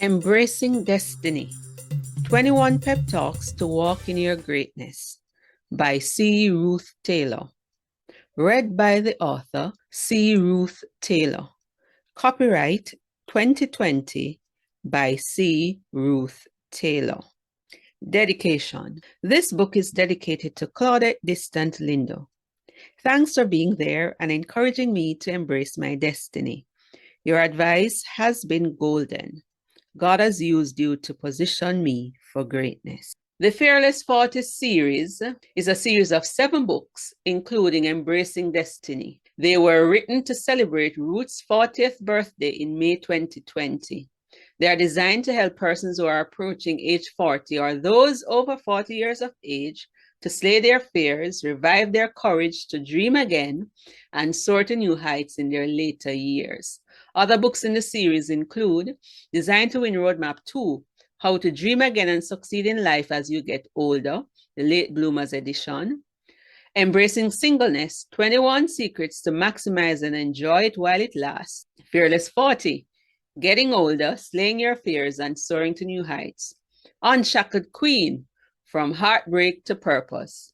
Embracing Destiny 21 Pep Talks to Walk in Your Greatness by C. Ruth Taylor. Read by the author C. Ruth Taylor. Copyright 2020 by C. Ruth Taylor. Dedication. This book is dedicated to Claudette Distant Lindo. Thanks for being there and encouraging me to embrace my destiny. Your advice has been golden. God has used you to position me for greatness. The Fearless 40 series is a series of 7 books, including Embracing Destiny. They were written to celebrate Ruth's 40th birthday in May 2020. They are designed to help persons who are approaching age 40 or those over 40 years of age to slay their fears, revive their courage to dream again, and soar to new heights in their later years. Other books in the series include Designed to Win Roadmap 2, How to Dream Again and Succeed in Life as You Get Older, the Late Bloomers edition. Embracing Singleness, 21 Secrets to Maximize and Enjoy It While It Lasts. Fearless 40, Getting Older, Slaying Your Fears and Soaring to New Heights. Unshackled Queen, From Heartbreak to Purpose.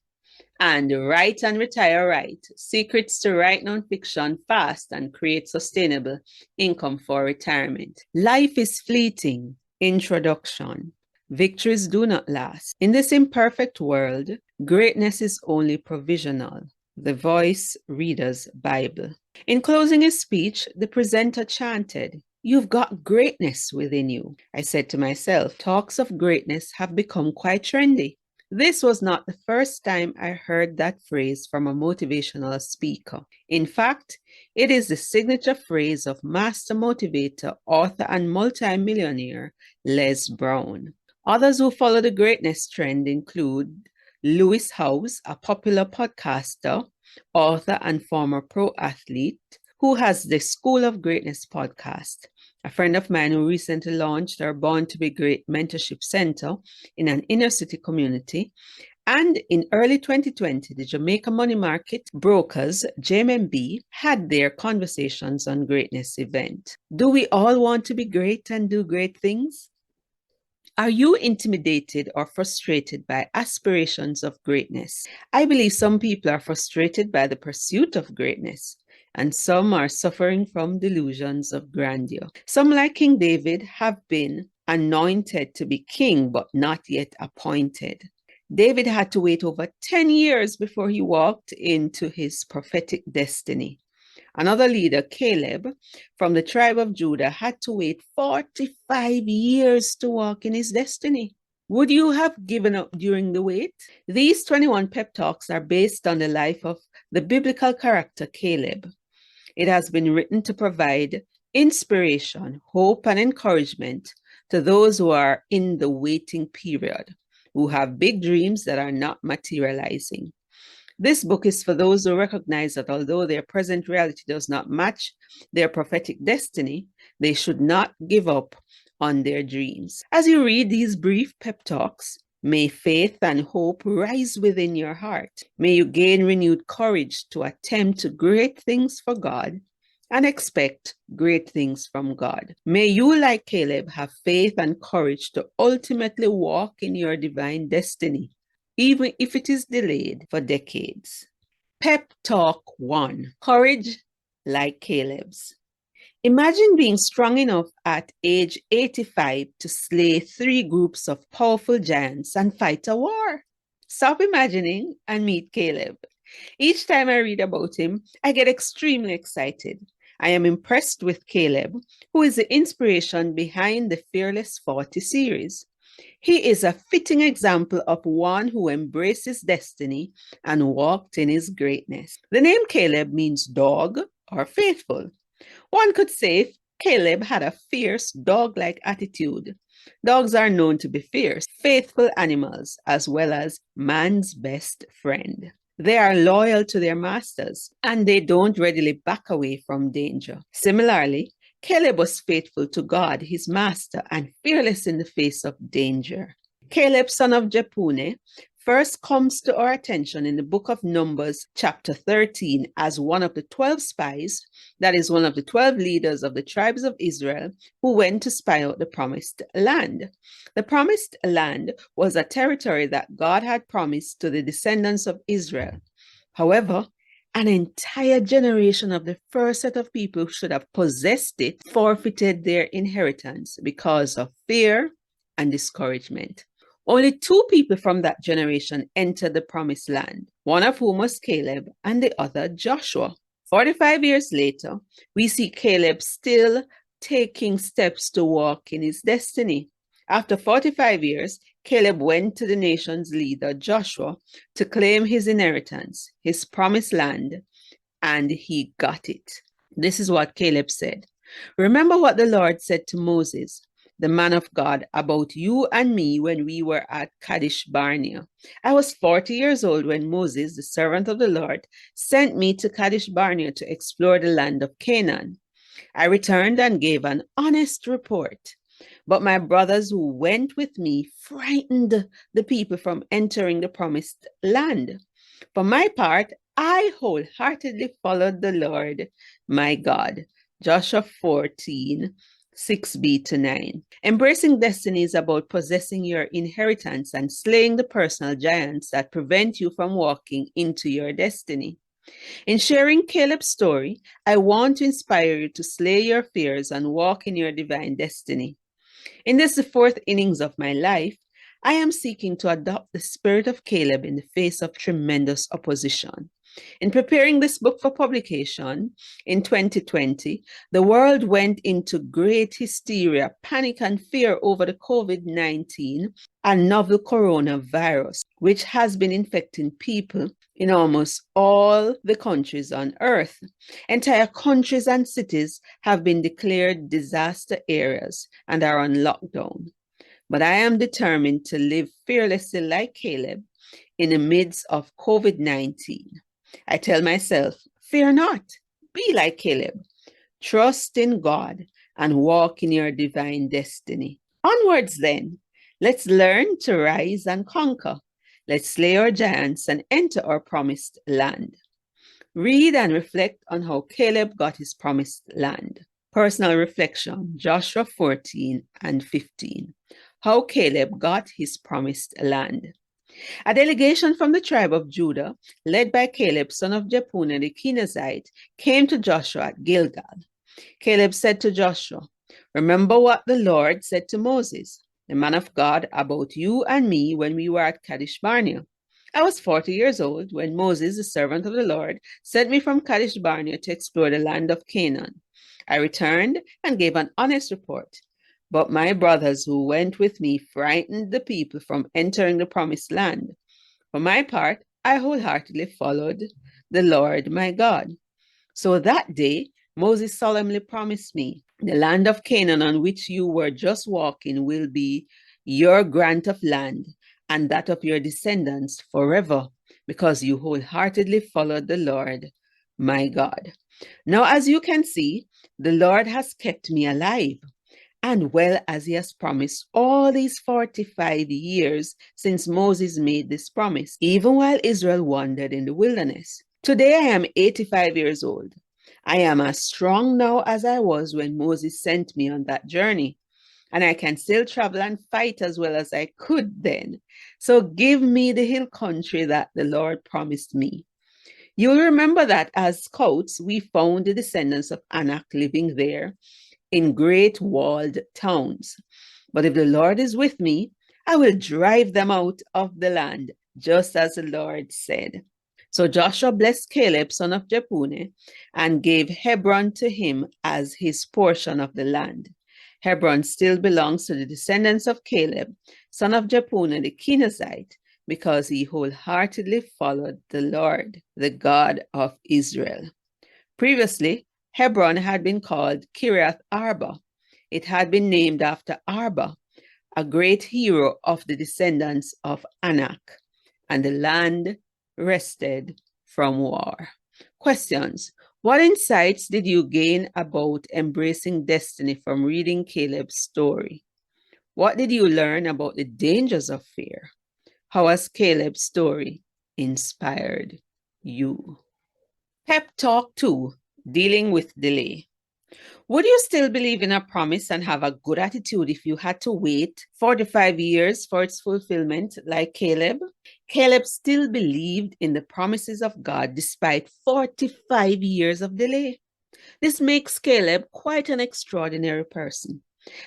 And Write and Retire Right, Secrets to Write Nonfiction Fast and Create Sustainable Income for Retirement. Life is fleeting. Introduction. Victories do not last. In this imperfect world, greatness is only provisional. The Voice Reader's Bible. In closing his speech, the presenter chanted, "You've got greatness within you." I said to myself, talks of greatness have become quite trendy. This was not the first time I heard that phrase from a motivational speaker. In fact, it is the signature phrase of master motivator, author, and multimillionaire Les Brown. Others who follow the greatness trend include Lewis Howes, a popular podcaster, author, and former pro athlete, who has the School of Greatness podcast. A friend of mine who recently launched our Born to be Great Mentorship Center in an inner city community. And in early 2020, the Jamaica Money Market Brokers, JMB, had their Conversations on Greatness event. Do we all want to be great and do great things? Are you intimidated or frustrated by aspirations of greatness? I believe some people are frustrated by the pursuit of greatness, and some are suffering from delusions of grandeur. Some, like King David, have been anointed to be king, but not yet appointed. David had to wait over 10 years before he walked into his prophetic destiny. Another leader, Caleb, from the tribe of Judah, had to wait 45 years to walk in his destiny. Would you have given up during the wait? These 21 pep talks are based on the life of the biblical character Caleb. It has been written to provide inspiration, hope, and encouragement to those who are in the waiting period, who have big dreams that are not materializing. This book is for those who recognize that although their present reality does not match their prophetic destiny, they should not give up on their dreams. As you read these brief pep talks, may faith and hope rise within your heart. May you gain renewed courage to attempt great things for God and expect great things from God. May you, like Caleb, have faith and courage to ultimately walk in your divine destiny, even if it is delayed for decades. Pep Talk 1. Courage like Caleb's. Imagine being strong enough at age 85 to slay 3 groups of powerful giants and fight a war. Stop imagining and meet Caleb. Each time I read about him, I get extremely excited. I am impressed with Caleb, who is the inspiration behind the Fearless 40 series. He is a fitting example of one who embraces destiny and walked in his greatness. The name Caleb means dog or faithful. One could say Caleb had a fierce, dog-like attitude. Dogs are known to be fierce, faithful animals, as well as man's best friend. They are loyal to their masters, and they don't readily back away from danger. Similarly, Caleb was faithful to God, his master, and fearless in the face of danger. Caleb, son of Jephunneh, first comes to our attention in the book of Numbers, chapter 13, as one of the 12 spies, that is, one of the 12 leaders of the tribes of Israel who went to spy out the promised land. The promised land was a territory that God had promised to the descendants of Israel. However, an entire generation of the first set of people who should have possessed it forfeited their inheritance because of fear and discouragement. Only 2 people from that generation entered the promised land, one of whom was Caleb and the other Joshua. 45 years later, we see Caleb still taking steps to walk in his destiny. After 45 years, Caleb went to the nation's leader, Joshua, to claim his inheritance, his promised land, and he got it. This is what Caleb said. Remember what the Lord said to Moses, the man of God, about you and me when we were at Kadesh Barnea. I was 40 years old when Moses, the servant of the Lord, sent me to Kadesh Barnea to explore the land of Canaan. I returned and gave an honest report. But my brothers who went with me frightened the people from entering the promised land. For my part, I wholeheartedly followed the Lord, my God. Joshua 14, 6b to 9. Embracing destiny is about possessing your inheritance and slaying the personal giants that prevent you from walking into your destiny. In sharing Caleb's story, I want to inspire you to slay your fears and walk in your divine destiny. In this, the 4th innings of my life, I am seeking to adopt the spirit of Caleb in the face of tremendous opposition. In preparing this book for publication in 2020, the world went into great hysteria, panic, and fear over the COVID-19 and novel coronavirus, which has been infecting people in almost all the countries on earth. Entire countries and cities have been declared disaster areas and are on lockdown. But I am determined to live fearlessly like Caleb in the midst of COVID-19. I tell myself, fear not, be like Caleb. Trust in God and walk in your divine destiny. Onwards then, let's learn to rise and conquer. Let's slay our giants and enter our promised land. Read and reflect on how Caleb got his promised land. Personal reflection, Joshua 14 and 15. How Caleb got his promised land. A delegation from the tribe of Judah, led by Caleb, son of Jephunneh the Kenizzite, came to Joshua at Gilgal. Caleb said to Joshua, remember what the Lord said to Moses, the man of God, about you and me when we were at Kadesh Barnea. I was 40 years old when Moses, the servant of the Lord, sent me from Kadesh Barnea to explore the land of Canaan. I returned and gave an honest report. But my brothers who went with me frightened the people from entering the promised land. For my part, I wholeheartedly followed the Lord my God. So that day, Moses solemnly promised me, the land of Canaan on which you were just walking will be your grant of land and that of your descendants forever, because you wholeheartedly followed the Lord my God. Now, as you can see, the Lord has kept me alive and well, as he has promised all these 45 years since Moses made this promise, even while Israel wandered in the wilderness. Today I am 85 years old. I am as strong now as I was when Moses sent me on that journey, and I can still travel and fight as well as I could then. So give me the hill country that the Lord promised me. You'll remember that as scouts, we found the descendants of Anak living there in great walled towns. But if the Lord is with me, I will drive them out of the land, just as the Lord said. So Joshua blessed Caleb, son of Jephunneh, and gave Hebron to him as his portion of the land. Hebron still belongs to the descendants of Caleb, son of Jephunneh the Kenizzite, because he wholeheartedly followed the Lord, the God of Israel. Previously, Hebron had been called Kiriath Arba. It had been named after Arba, a great hero of the descendants of Anak, and the land rested from war. Questions. What insights did you gain about embracing destiny from reading Caleb's story? What did you learn about the dangers of fear? How has Caleb's story inspired you? Pep Talk 2, Dealing with Delay. Would you still believe in a promise and have a good attitude if you had to wait 45 years for its fulfillment, like Caleb? Caleb still believed in the promises of God despite 45 years of delay. This makes Caleb quite an extraordinary person.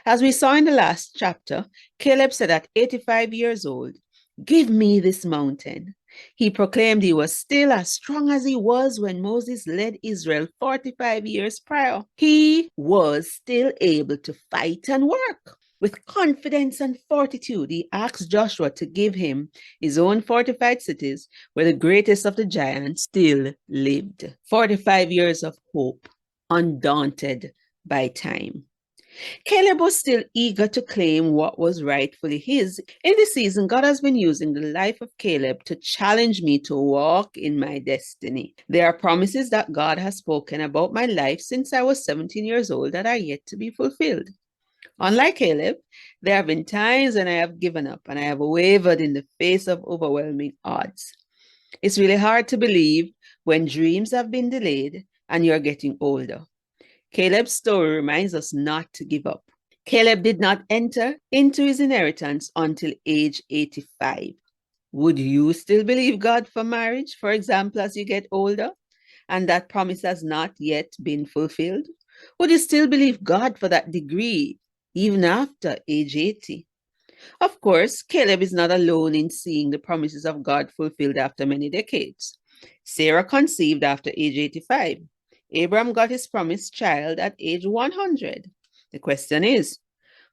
As we saw in the last chapter, Caleb said at 85 years old, "Give me this mountain." He proclaimed he was still as strong as he was when Moses led Israel 45 years prior. He was still able to fight and work. With confidence and fortitude, he asked Joshua to give him his own fortified cities where the greatest of the giants still lived. 45 years of hope, undaunted by time. Caleb was still eager to claim what was rightfully his. In this season, God has been using the life of Caleb to challenge me to walk in my destiny. There are promises that God has spoken about my life since I was 17 years old that are yet to be fulfilled. Unlike Caleb, there have been times when I have given up and I have wavered in the face of overwhelming odds. It's really hard to believe when dreams have been delayed and you're getting older. Caleb's story reminds us not to give up. Caleb did not enter into his inheritance until age 85. Would you still believe God for marriage, for example, as you get older, and that promise has not yet been fulfilled? Would you still believe God for that degree, even after age 80? Of course, Caleb is not alone in seeing the promises of God fulfilled after many decades. Sarah conceived after age 85. Abraham got his promised child at age 100. The question is,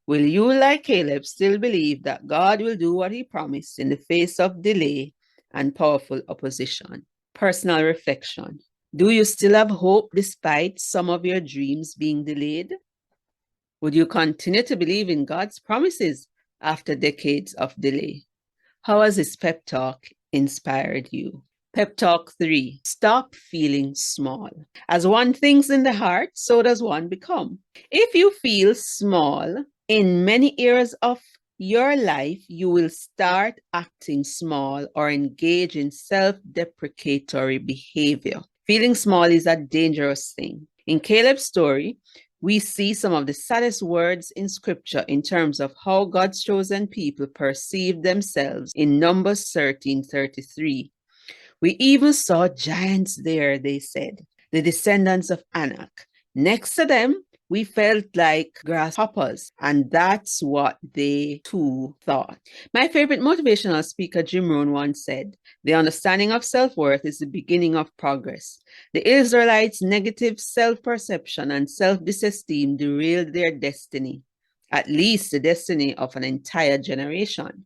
will you, like Caleb, still believe that God will do what he promised in the face of delay and powerful opposition? Personal reflection. Do you still have hope despite some of your dreams being delayed? Would you continue to believe in God's promises after decades of delay? How has this pep talk inspired you? Pep Talk 3, Stop Feeling Small. As one thinks in the heart, so does one become. If you feel small in many areas of your life, you will start acting small or engage in self-deprecatory behavior. Feeling small is a dangerous thing. In Caleb's story, we see some of the saddest words in scripture in terms of how God's chosen people perceived themselves in Numbers 13:33. We even saw giants there, they said, the descendants of Anak. Next to them, we felt like grasshoppers, and that's what they too thought. My favorite motivational speaker, Jim Rohn, once said, "The understanding of self-worth is the beginning of progress." The Israelites' negative self-perception and self-disesteem derailed their destiny, at least the destiny of an entire generation.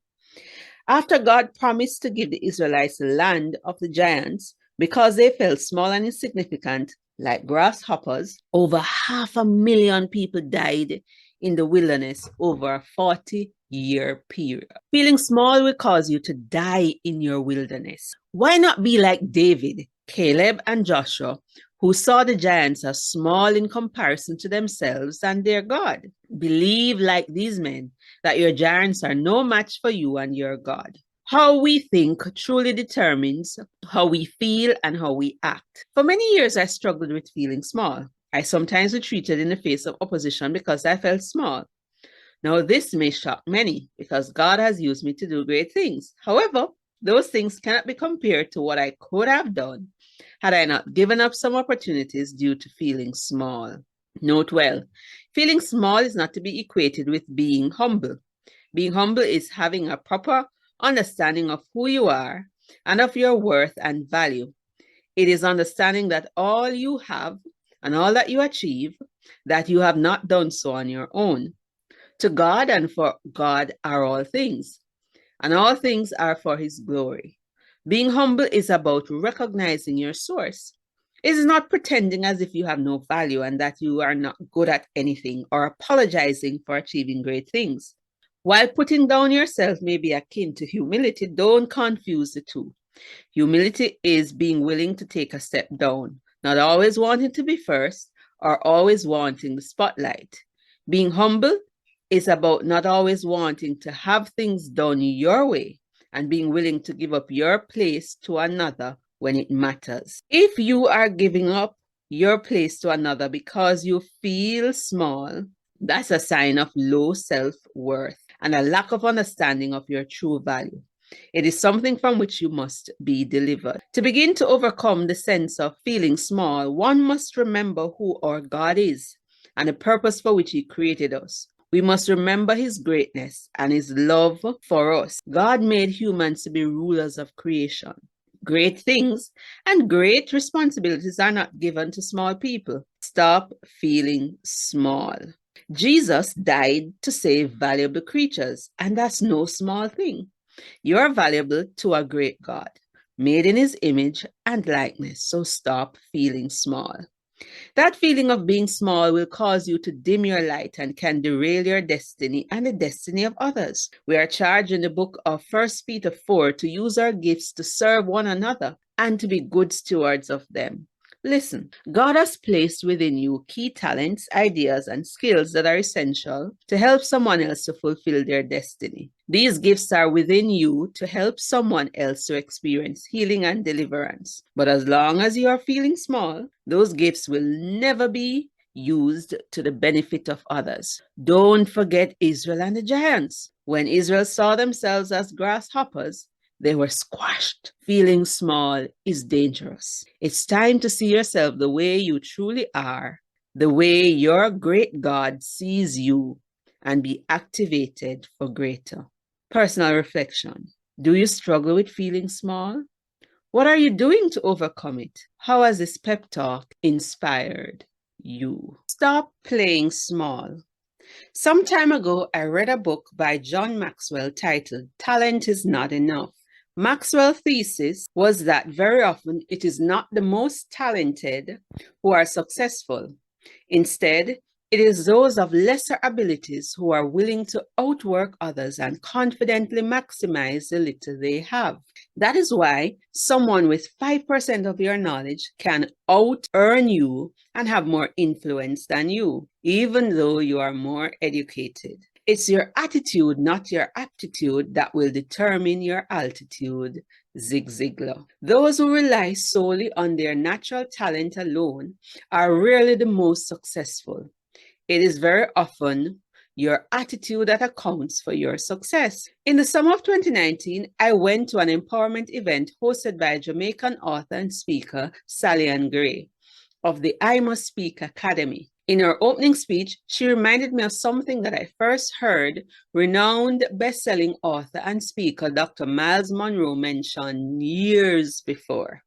After God promised to give the Israelites the land of the giants, because they felt small and insignificant, like grasshoppers, over 500,000 people died in the wilderness over a 40-year period. Feeling small will cause you to die in your wilderness. Why not be like David, Caleb, and Joshua, who saw the giants as small in comparison to themselves and their God? Believe, like these men, that your giants are no match for you and your God. How we think truly determines how we feel and how we act. For many years, I struggled with feeling small. I sometimes retreated in the face of opposition because I felt small. Now, this may shock many because God has used me to do great things. However, those things cannot be compared to what I could have done had I not given up some opportunities due to feeling small. Note well, feeling small is not to be equated with being humble. Being humble is having a proper understanding of who you are and of your worth and value. It is understanding that all you have and all that you achieve, that you have not done so on your own. To God and for God are all things, and all things are for his glory. Being humble is about recognizing your source. It is not pretending as if you have no value and that you are not good at anything or apologizing for achieving great things. While putting down yourself may be akin to humility, don't confuse the two. Humility is being willing to take a step down, not always wanting to be first or always wanting the spotlight. Being humble is about not always wanting to have things done your way and being willing to give up your place to another when it matters. If you are giving up your place to another because you feel small, that's a sign of low self-worth and a lack of understanding of your true value. It is something from which you must be delivered. To begin to overcome the sense of feeling small, one must remember who our God is and the purpose for which He created us. We must remember His greatness and His love for us. God made humans to be rulers of creation. Great things and great responsibilities are not given to small people. Stop feeling small. Jesus died to save valuable creatures, and that's no small thing. You are valuable to a great God, made in His image and likeness, so stop feeling small. That feeling of being small will cause you to dim your light and can derail your destiny and the destiny of others. We are charged in the book of 1 Peter 4 to use our gifts to serve one another and to be good stewards of them. Listen, God has placed within you key talents, ideas, and skills that are essential to help someone else to fulfill their destiny. These gifts are within you to help someone else to experience healing and deliverance. But as long as you are feeling small, those gifts will never be used to the benefit of others. Don't forget Israel and the giants. When Israel saw themselves as grasshoppers, they were squashed. Feeling small is dangerous. It's time to see yourself the way you truly are, the way your great God sees you, and be activated for greater. Personal reflection. Do you struggle with feeling small? What are you doing to overcome it? How has this pep talk inspired you? Stop playing small. Some time ago, I read a book by John Maxwell titled Talent is Not Enough. Maxwell's thesis was that very often it is not the most talented who are successful. Instead, it is those of lesser abilities who are willing to outwork others and confidently maximize the little they have. That is why someone with 5% of your knowledge can out-earn you and have more influence than you, even though you are more educated. It's your attitude, not your aptitude, that will determine your altitude. Zig Ziglar. Those who rely solely on their natural talent alone are rarely the most successful. It is very often your attitude that accounts for your success. In the summer of 2019, I went to an empowerment event hosted by Jamaican author and speaker Sally Ann Gray of the I Must Speak Academy. In her opening speech, she reminded me of something that I first heard renowned best-selling author and speaker Dr. Miles Monroe mention years before.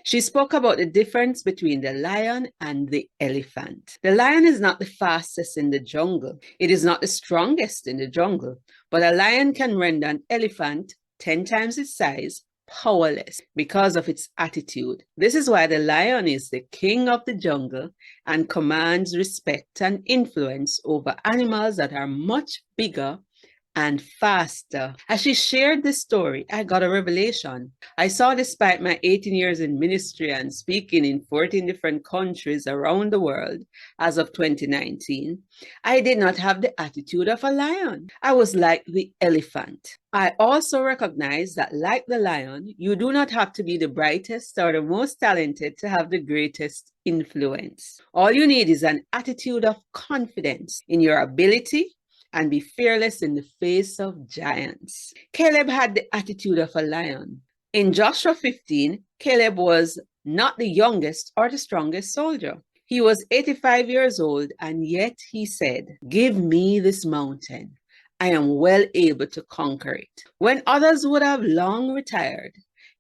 She spoke about the difference between the lion and the elephant. The lion is not the fastest in the jungle. It is not the strongest in the jungle, but a lion can render an elephant 10 times its size powerless because of its attitude. This is why the lion is the king of the jungle and commands respect and influence over animals that are much bigger and faster. As she shared this story, I got a revelation. I saw, despite my 18 years in ministry and speaking in 14 different countries around the world as of 2019, I did not have the attitude of a lion. I was like the elephant. I also recognize that, like the lion, you do not have to be the brightest or the most talented to have the greatest influence. All you need is an attitude of confidence in your ability and be fearless in the face of giants. Caleb had the attitude of a lion. In Joshua 15, Caleb was not the youngest or the strongest soldier. He was 85 years old, and yet he said, "Give me this mountain. I am well able to conquer it." When others would have long retired,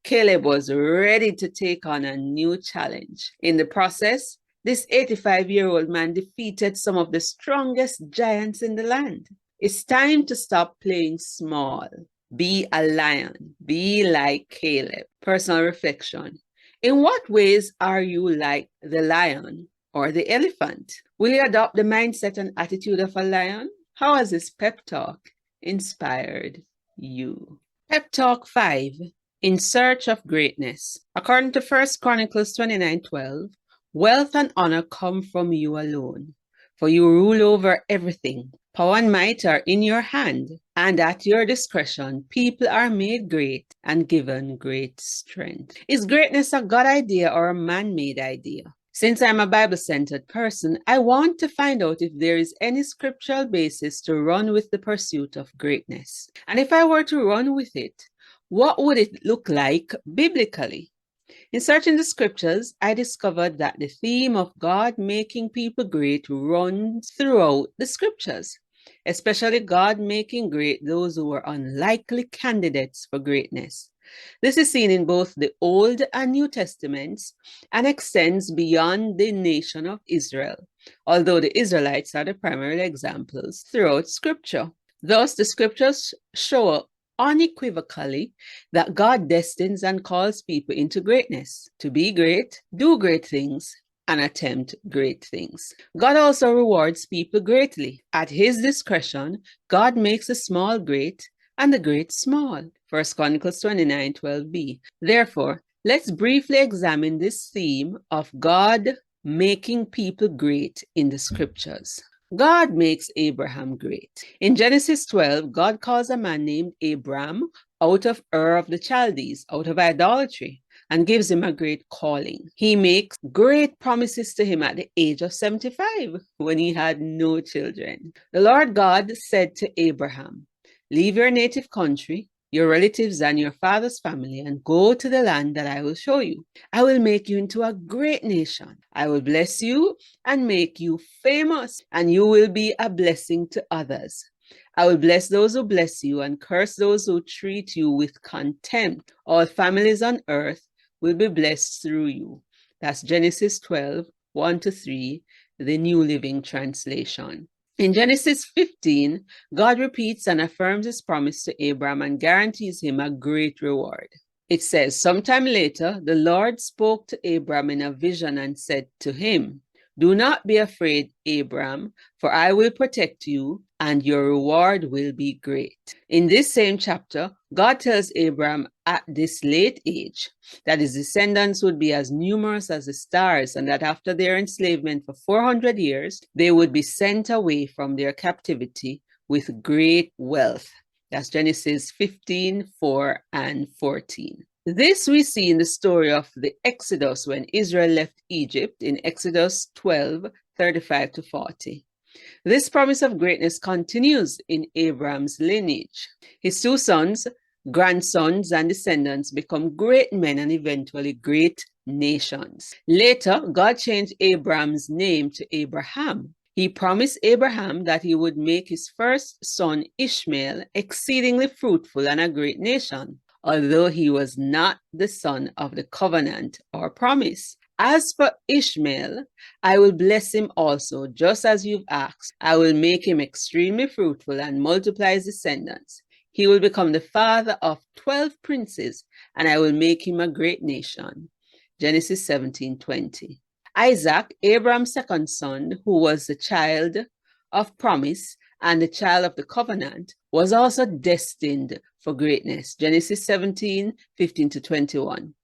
Caleb was ready to take on a new challenge. In the process, this 85-year-old man defeated some of the strongest giants in the land. It's time to stop playing small. Be a lion. Be like Caleb. Personal reflection. In what ways are you like the lion or the elephant? Will you adopt the mindset and attitude of a lion? How has this pep talk inspired you? Pep Talk 5. In Search of Greatness. According to 1 Chronicles 29:12, wealth and honor come from you alone, for you rule over everything. Power and might are in your hand. And at your discretion, people are made great and given great strength. Is greatness a God idea or a man-made idea? Since I'm a Bible-centered person, I want to find out if there is any scriptural basis to run with the pursuit of greatness. And if I were to run with it, what would it look like biblically? In searching the scriptures, I discovered that the theme of God making people great runs throughout the scriptures, especially God making great those who were unlikely candidates for greatness. This is seen in both the Old and New Testaments and extends beyond the nation of Israel, although the Israelites are the primary examples throughout Scripture. Thus, the Scriptures show unequivocally that God destines and calls people into greatness, to be great, do great things, and attempt great things. God also rewards people greatly. At his discretion, God makes the small great and the great small. 1 Chronicles 29:12b. Therefore, let's briefly examine this theme of God making people great in the scriptures. God makes Abraham great. In Genesis 12, God calls a man named Abram out of Ur of the Chaldees, out of idolatry, and gives him a great calling. He makes great promises to him at the age of 75 when he had no children. The Lord God said to Abraham, "Leave your native country, your relatives and your father's family, and go to the land that I will show you. I will make you into a great nation. I will bless you and make you famous, and you will be a blessing to others. I will bless those who bless you and curse those who treat you with contempt. All families on earth will be blessed through you." That's Genesis 12, 1-3, the New Living Translation. In Genesis 15, God repeats and affirms his promise to Abraham and guarantees him a great reward. It says, "Sometime later, the Lord spoke to Abraham in a vision and said to him, 'Do not be afraid, Abraham, for I will protect you, and your reward will be great.'" In this same chapter, God tells Abraham at this late age that his descendants would be as numerous as the stars, and that after their enslavement for 400 years, they would be sent away from their captivity with great wealth. That's Genesis 15, 4 and 14. This we see in the story of the Exodus when Israel left Egypt in Exodus 12, 35-40. This promise of greatness continues in Abraham's lineage. His two sons, grandsons, and descendants become great men and eventually great nations. Later, God changed Abraham's name to Abraham. He promised Abraham that he would make his first son Ishmael exceedingly fruitful and a great nation, although he was not the son of the covenant or promise. "As for Ishmael, I will bless him also, just as you've asked. I will make him extremely fruitful and multiply his descendants. He will become the father of 12 princes, and I will make him a great nation." Genesis 17:20. Isaac, Abraham's second son, who was the child of promise and the child of the covenant, was also destined for greatness. Genesis 17:15-21.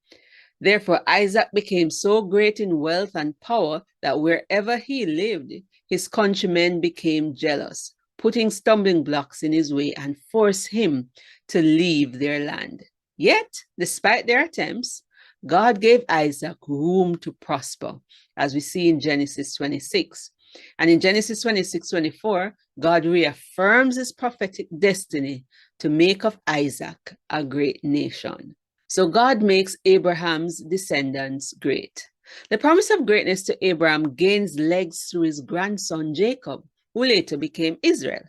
Therefore, Isaac became so great in wealth and power that wherever he lived, his countrymen became jealous, putting stumbling blocks in his way and forced him to leave their land. Yet, despite their attempts, God gave Isaac room to prosper, as we see in Genesis 26. And in Genesis 26:24, God reaffirms his prophetic destiny to make of Isaac a great nation. So God makes Abraham's descendants great. The promise of greatness to Abraham gains legs through his grandson Jacob, who later became Israel.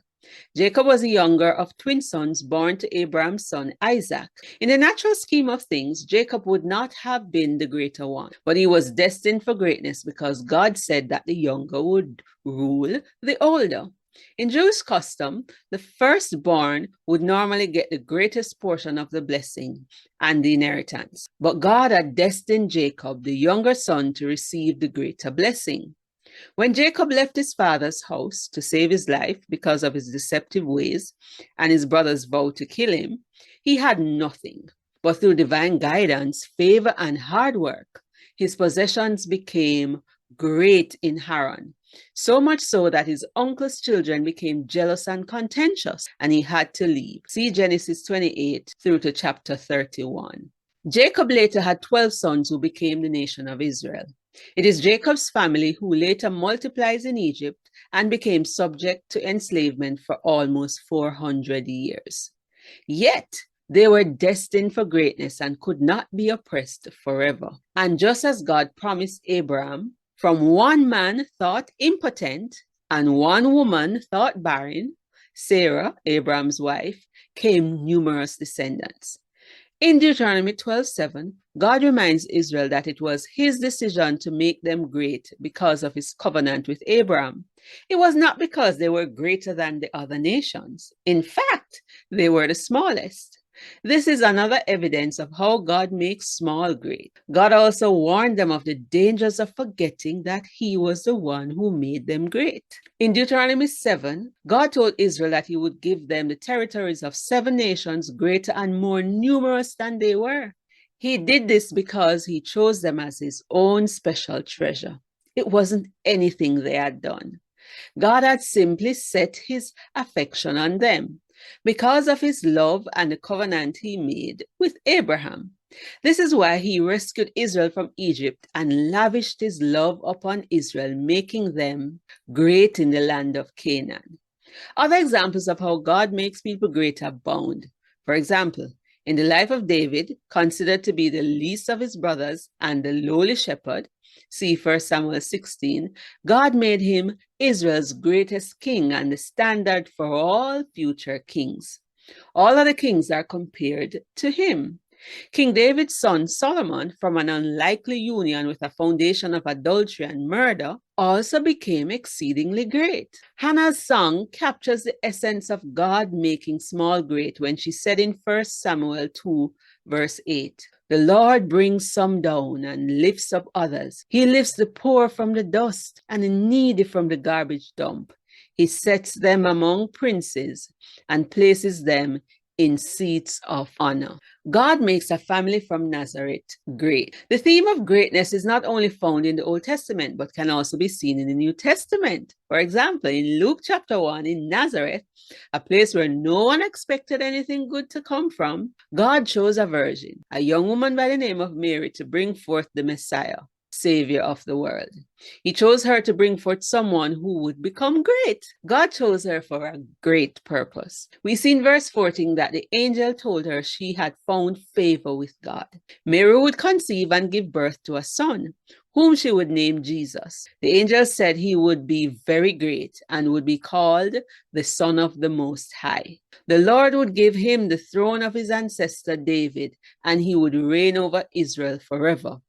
Jacob was the younger of twin sons born to Abraham's son Isaac. In the natural scheme of things, Jacob would not have been the greater one, but he was destined for greatness because God said that the younger would rule the older. In Jewish custom, the firstborn would normally get the greatest portion of the blessing and the inheritance. But God had destined Jacob, the younger son, to receive the greater blessing. When Jacob left his father's house to save his life because of his deceptive ways and his brothers vowed to kill him, he had nothing. But through divine guidance, favor, and hard work, his possessions became great in Haran. so much so that his uncle's children became jealous and contentious, and he had to leave. See Genesis 28 through to chapter 31. Jacob later had 12 sons who became the nation of Israel. It is Jacob's family who later multiplies in Egypt and became subject to enslavement for almost 400 years. Yet, they were destined for greatness and could not be oppressed forever. And just as God promised Abraham, from one man thought impotent and one woman thought barren, Sarah, Abraham's wife, came numerous descendants. In Deuteronomy 12:7, God reminds Israel that it was his decision to make them great because of his covenant with Abraham. It was not because they were greater than the other nations. In fact, they were the smallest. This is another evidence of how God makes small great. God also warned them of the dangers of forgetting that he was the one who made them great. In Deuteronomy 7, God told Israel that he would give them the territories of 7 nations greater and more numerous than they were. He did this because he chose them as his own special treasure. It wasn't anything they had done. God had simply set his affection on them because of his love and the covenant he made with Abraham. This is why he rescued Israel from Egypt and lavished his love upon Israel, making them great in the land of Canaan. Other examples of how God makes people great abound. For example, in the life of David, considered to be the least of his brothers and the lowly shepherd, see 1 Samuel 16, God made him Israel's greatest king and the standard for all future kings. All other kings are compared to him. King David's son Solomon, from an unlikely union with a foundation of adultery and murder, also became exceedingly great. Hannah's song captures the essence of God making small great when she said in 1 Samuel 2, verse 8, "The Lord brings some down and lifts up others. He lifts the poor from the dust and the needy from the garbage dump. He sets them among princes and places them in seats of honor." God makes a family from Nazareth great. The theme of greatness is not only found in the Old Testament, but can also be seen in the New Testament. For example, in Luke chapter 1, in Nazareth, a place where no one expected anything good to come from, God chose a virgin, a young woman by the name of Mary, to bring forth the Messiah, Savior of the world. He chose her to bring forth someone who would become great. God chose her for a great purpose. We see in verse 14 that the angel told her she had found favor with God. Mary would conceive and give birth to a son, whom she would name Jesus. The angel said he would be very great and would be called the Son of the Most High. The Lord would give him the throne of his ancestor David, and he would reign over Israel forever.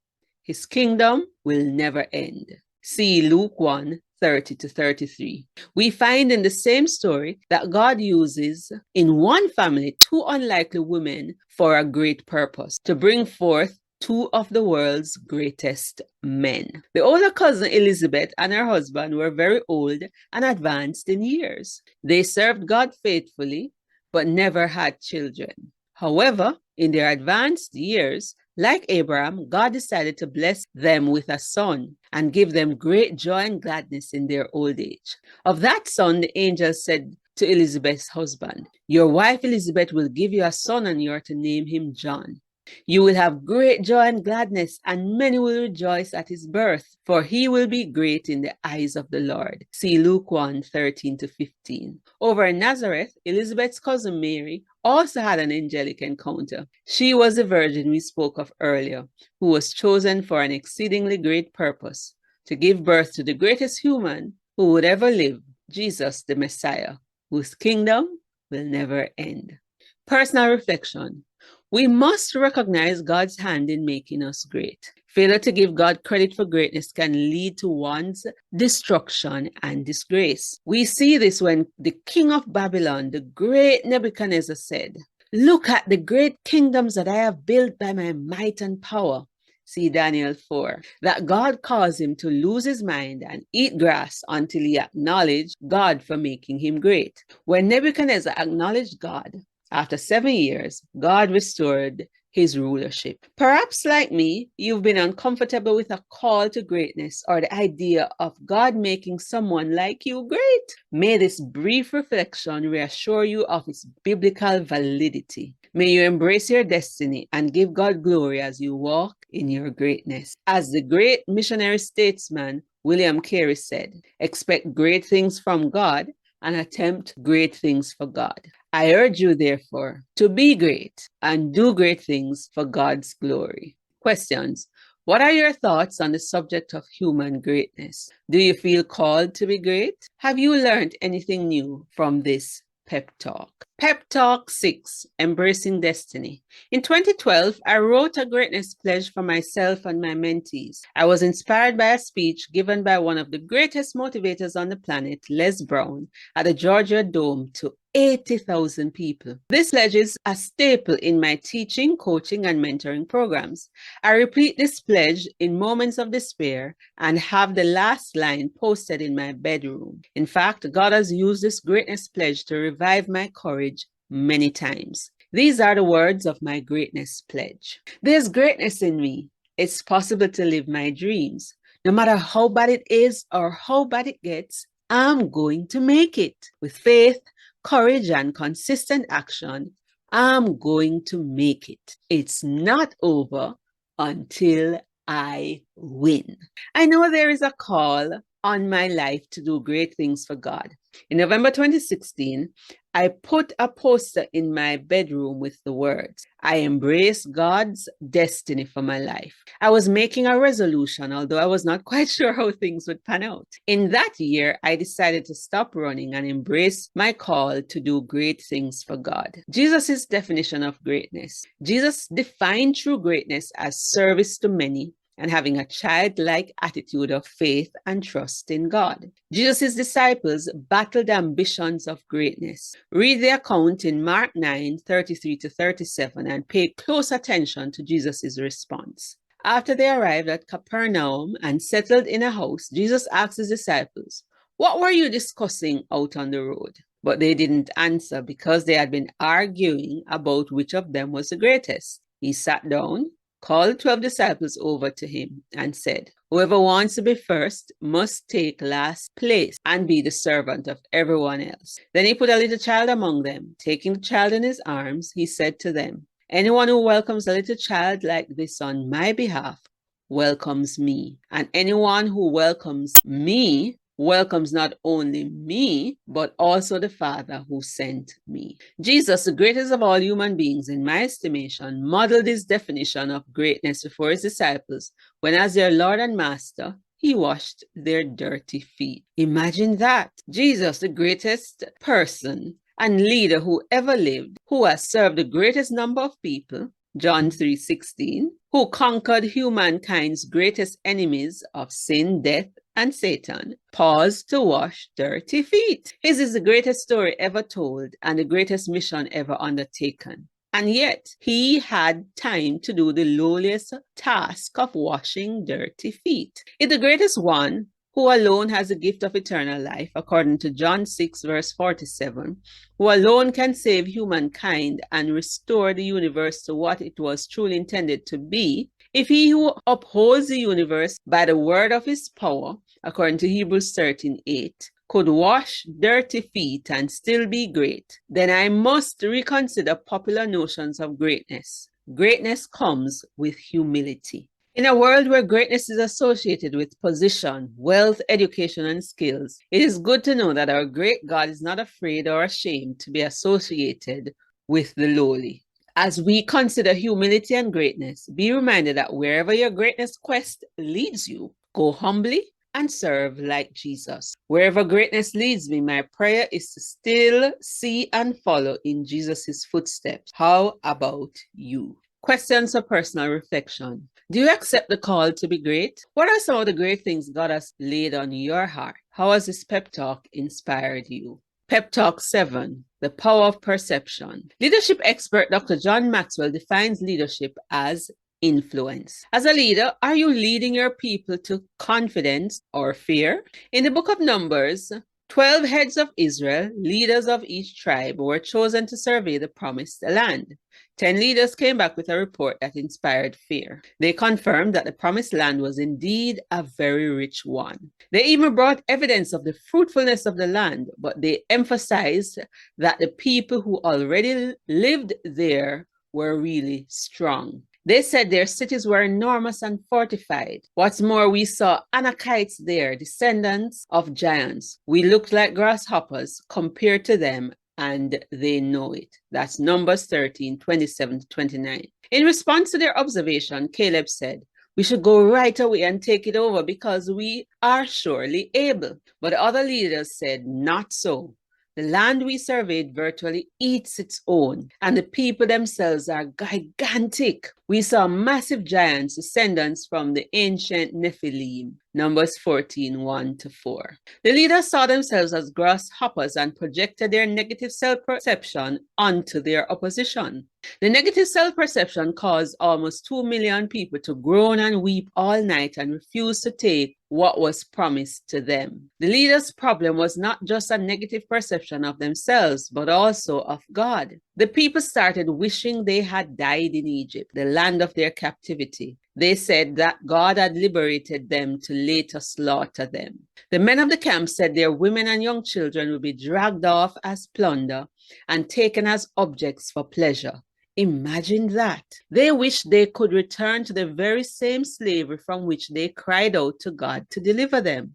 His kingdom will never end. See Luke 1, 30 to 33. We find in the same story that God uses in one family 2 unlikely women for a great purpose, to bring forth 2 of the world's greatest men. The older cousin Elizabeth and her husband were very old and advanced in years. They served God faithfully, but never had children. However, in their advanced years, like Abraham, God decided to bless them with a son and give them great joy and gladness in their old age. Of that son, the angel said to Elizabeth's husband, "Your wife Elizabeth will give you a son, and you are to name him John. You will have great joy and gladness, and many will rejoice at his birth, for he will be great in the eyes of the Lord." See Luke 1, 13 to 15. Over in Nazareth, Elizabeth's cousin Mary also had an angelic encounter. She was the virgin we spoke of earlier, who was chosen for an exceedingly great purpose, to give birth to the greatest human who would ever live, Jesus the Messiah, whose kingdom will never end. Personal reflection. We must recognize God's hand in making us great. Failure to give God credit for greatness can lead to one's destruction and disgrace. We see this when the king of Babylon, the great Nebuchadnezzar, said, "Look at the great kingdoms that I have built by my might and power." See Daniel 4. That God caused him to lose his mind and eat grass until he acknowledged God for making him great. When Nebuchadnezzar acknowledged God, after 7 years, God restored his rulership. Perhaps like me, you've been uncomfortable with a call to greatness or the idea of God making someone like you great. May this brief reflection reassure you of its biblical validity. May you embrace your destiny and give God glory as you walk in your greatness. As the great missionary statesman William Carey said, expect great things from God and attempt great things for God. I urge you, therefore, to be great and do great things for God's glory. Questions. What are your thoughts on the subject of human greatness? Do you feel called to be great? Have you learned anything new from this Pep Talk? Pep Talk 6, Embracing Destiny. In 2012, I wrote a greatness pledge for myself and my mentees. I was inspired by a speech given by one of the greatest motivators on the planet, Les Brown, at the Georgia Dome to 80,000 people. This pledge is a staple in my teaching, coaching, and mentoring programs. I repeat this pledge in moments of despair and have the last line posted in my bedroom. In fact, God has used this greatness pledge to revive my courage many times. These are the words of my greatness pledge. There's greatness in me. It's possible to live my dreams. No matter how bad it is or how bad it gets, I'm going to make it. With faith, courage, and consistent action, I'm going to make it. It's not over until I win. I know there is a call on my life to do great things for God. In November 2016, I put a poster in my bedroom with the words, I embrace God's destiny for my life. I was making a resolution, although I was not quite sure how things would pan out. In that year, I decided to stop running and embrace my call to do great things for God. Jesus' definition of greatness. Jesus defined true greatness as service to many and having a childlike attitude of faith and trust in God. Jesus' disciples battled ambitions of greatness. Read the account in Mark 9:33-37 and pay close attention to Jesus' response. After they arrived at Capernaum and settled in a house, Jesus asked his disciples, "What were you discussing out on the road?" But they didn't answer because they had been arguing about which of them was the greatest. He sat down, called 12 disciples over to him and said, "Whoever wants to be first must take last place and be the servant of everyone else." Then he put a little child among them. Taking the child in his arms, he said to them, "Anyone who welcomes a little child like this on my behalf welcomes me. And anyone who welcomes me welcomes not only me, but also the Father who sent me." Jesus, the greatest of all human beings, in my estimation, modeled his definition of greatness before his disciples when, as their Lord and Master, he washed their dirty feet. Imagine that. Jesus, the greatest person and leader who ever lived, who has served the greatest number of people, John 3:16, who conquered humankind's greatest enemies of sin, death, and Satan, paused to wash dirty feet. His is the greatest story ever told and the greatest mission ever undertaken. And yet, he had time to do the lowliest task of washing dirty feet. He's the greatest one who alone has the gift of eternal life, according to John 6:47, who alone can save humankind and restore the universe to what it was truly intended to be. If he who upholds the universe by the word of his power, according to Hebrews 13:8, could wash dirty feet and still be great, then I must reconsider popular notions of greatness. Greatness comes with humility. In a world where greatness is associated with position, wealth, education, and skills, it is good to know that our great God is not afraid or ashamed to be associated with the lowly. As we consider humility and greatness, be reminded that wherever your greatness quest leads you, go humbly and serve like Jesus. Wherever greatness leads me, my prayer is to still see and follow in Jesus' footsteps. How about you? Questions for personal reflection. Do you accept the call to be great? What are some of the great things God has laid on your heart? How has this pep talk inspired you? Pep Talk 7, The Power of Perception. Leadership expert Dr. John Maxwell defines leadership as influence. As a leader, are you leading your people to confidence or fear? In the book of Numbers 12 heads of Israel, leaders of each tribe, were chosen to survey the promised land. 10 leaders came back with a report that inspired fear. They confirmed that the promised land was indeed a very rich one. They even brought evidence of the fruitfulness of the land, but they emphasized that the people who already lived there were really strong. They said their cities were enormous and fortified. What's more, we saw Anakites there, descendants of giants. We looked like grasshoppers compared to them, and they know it. That's Numbers 13, 27 to 29. In response to their observation, Caleb said, "We should go right away and take it over because we are surely able." But other leaders said, "Not so. The land we surveyed virtually eats its own, and the people themselves are gigantic. We saw massive giants, descendants from the ancient Nephilim." Numbers 14, 1 to 4. The leaders saw themselves as grasshoppers and projected their negative self-perception onto their opposition. The negative self-perception caused almost 2 million people to groan and weep all night and refuse to take what was promised to them. The leaders' problem was not just a negative perception of themselves, but also of God. The people started wishing they had died in Egypt, the land of their captivity. They said that God had liberated them to later slaughter them. The men of the camp said their women and young children would be dragged off as plunder and taken as objects for pleasure. Imagine that. They wished they could return to the very same slavery from which they cried out to God to deliver them.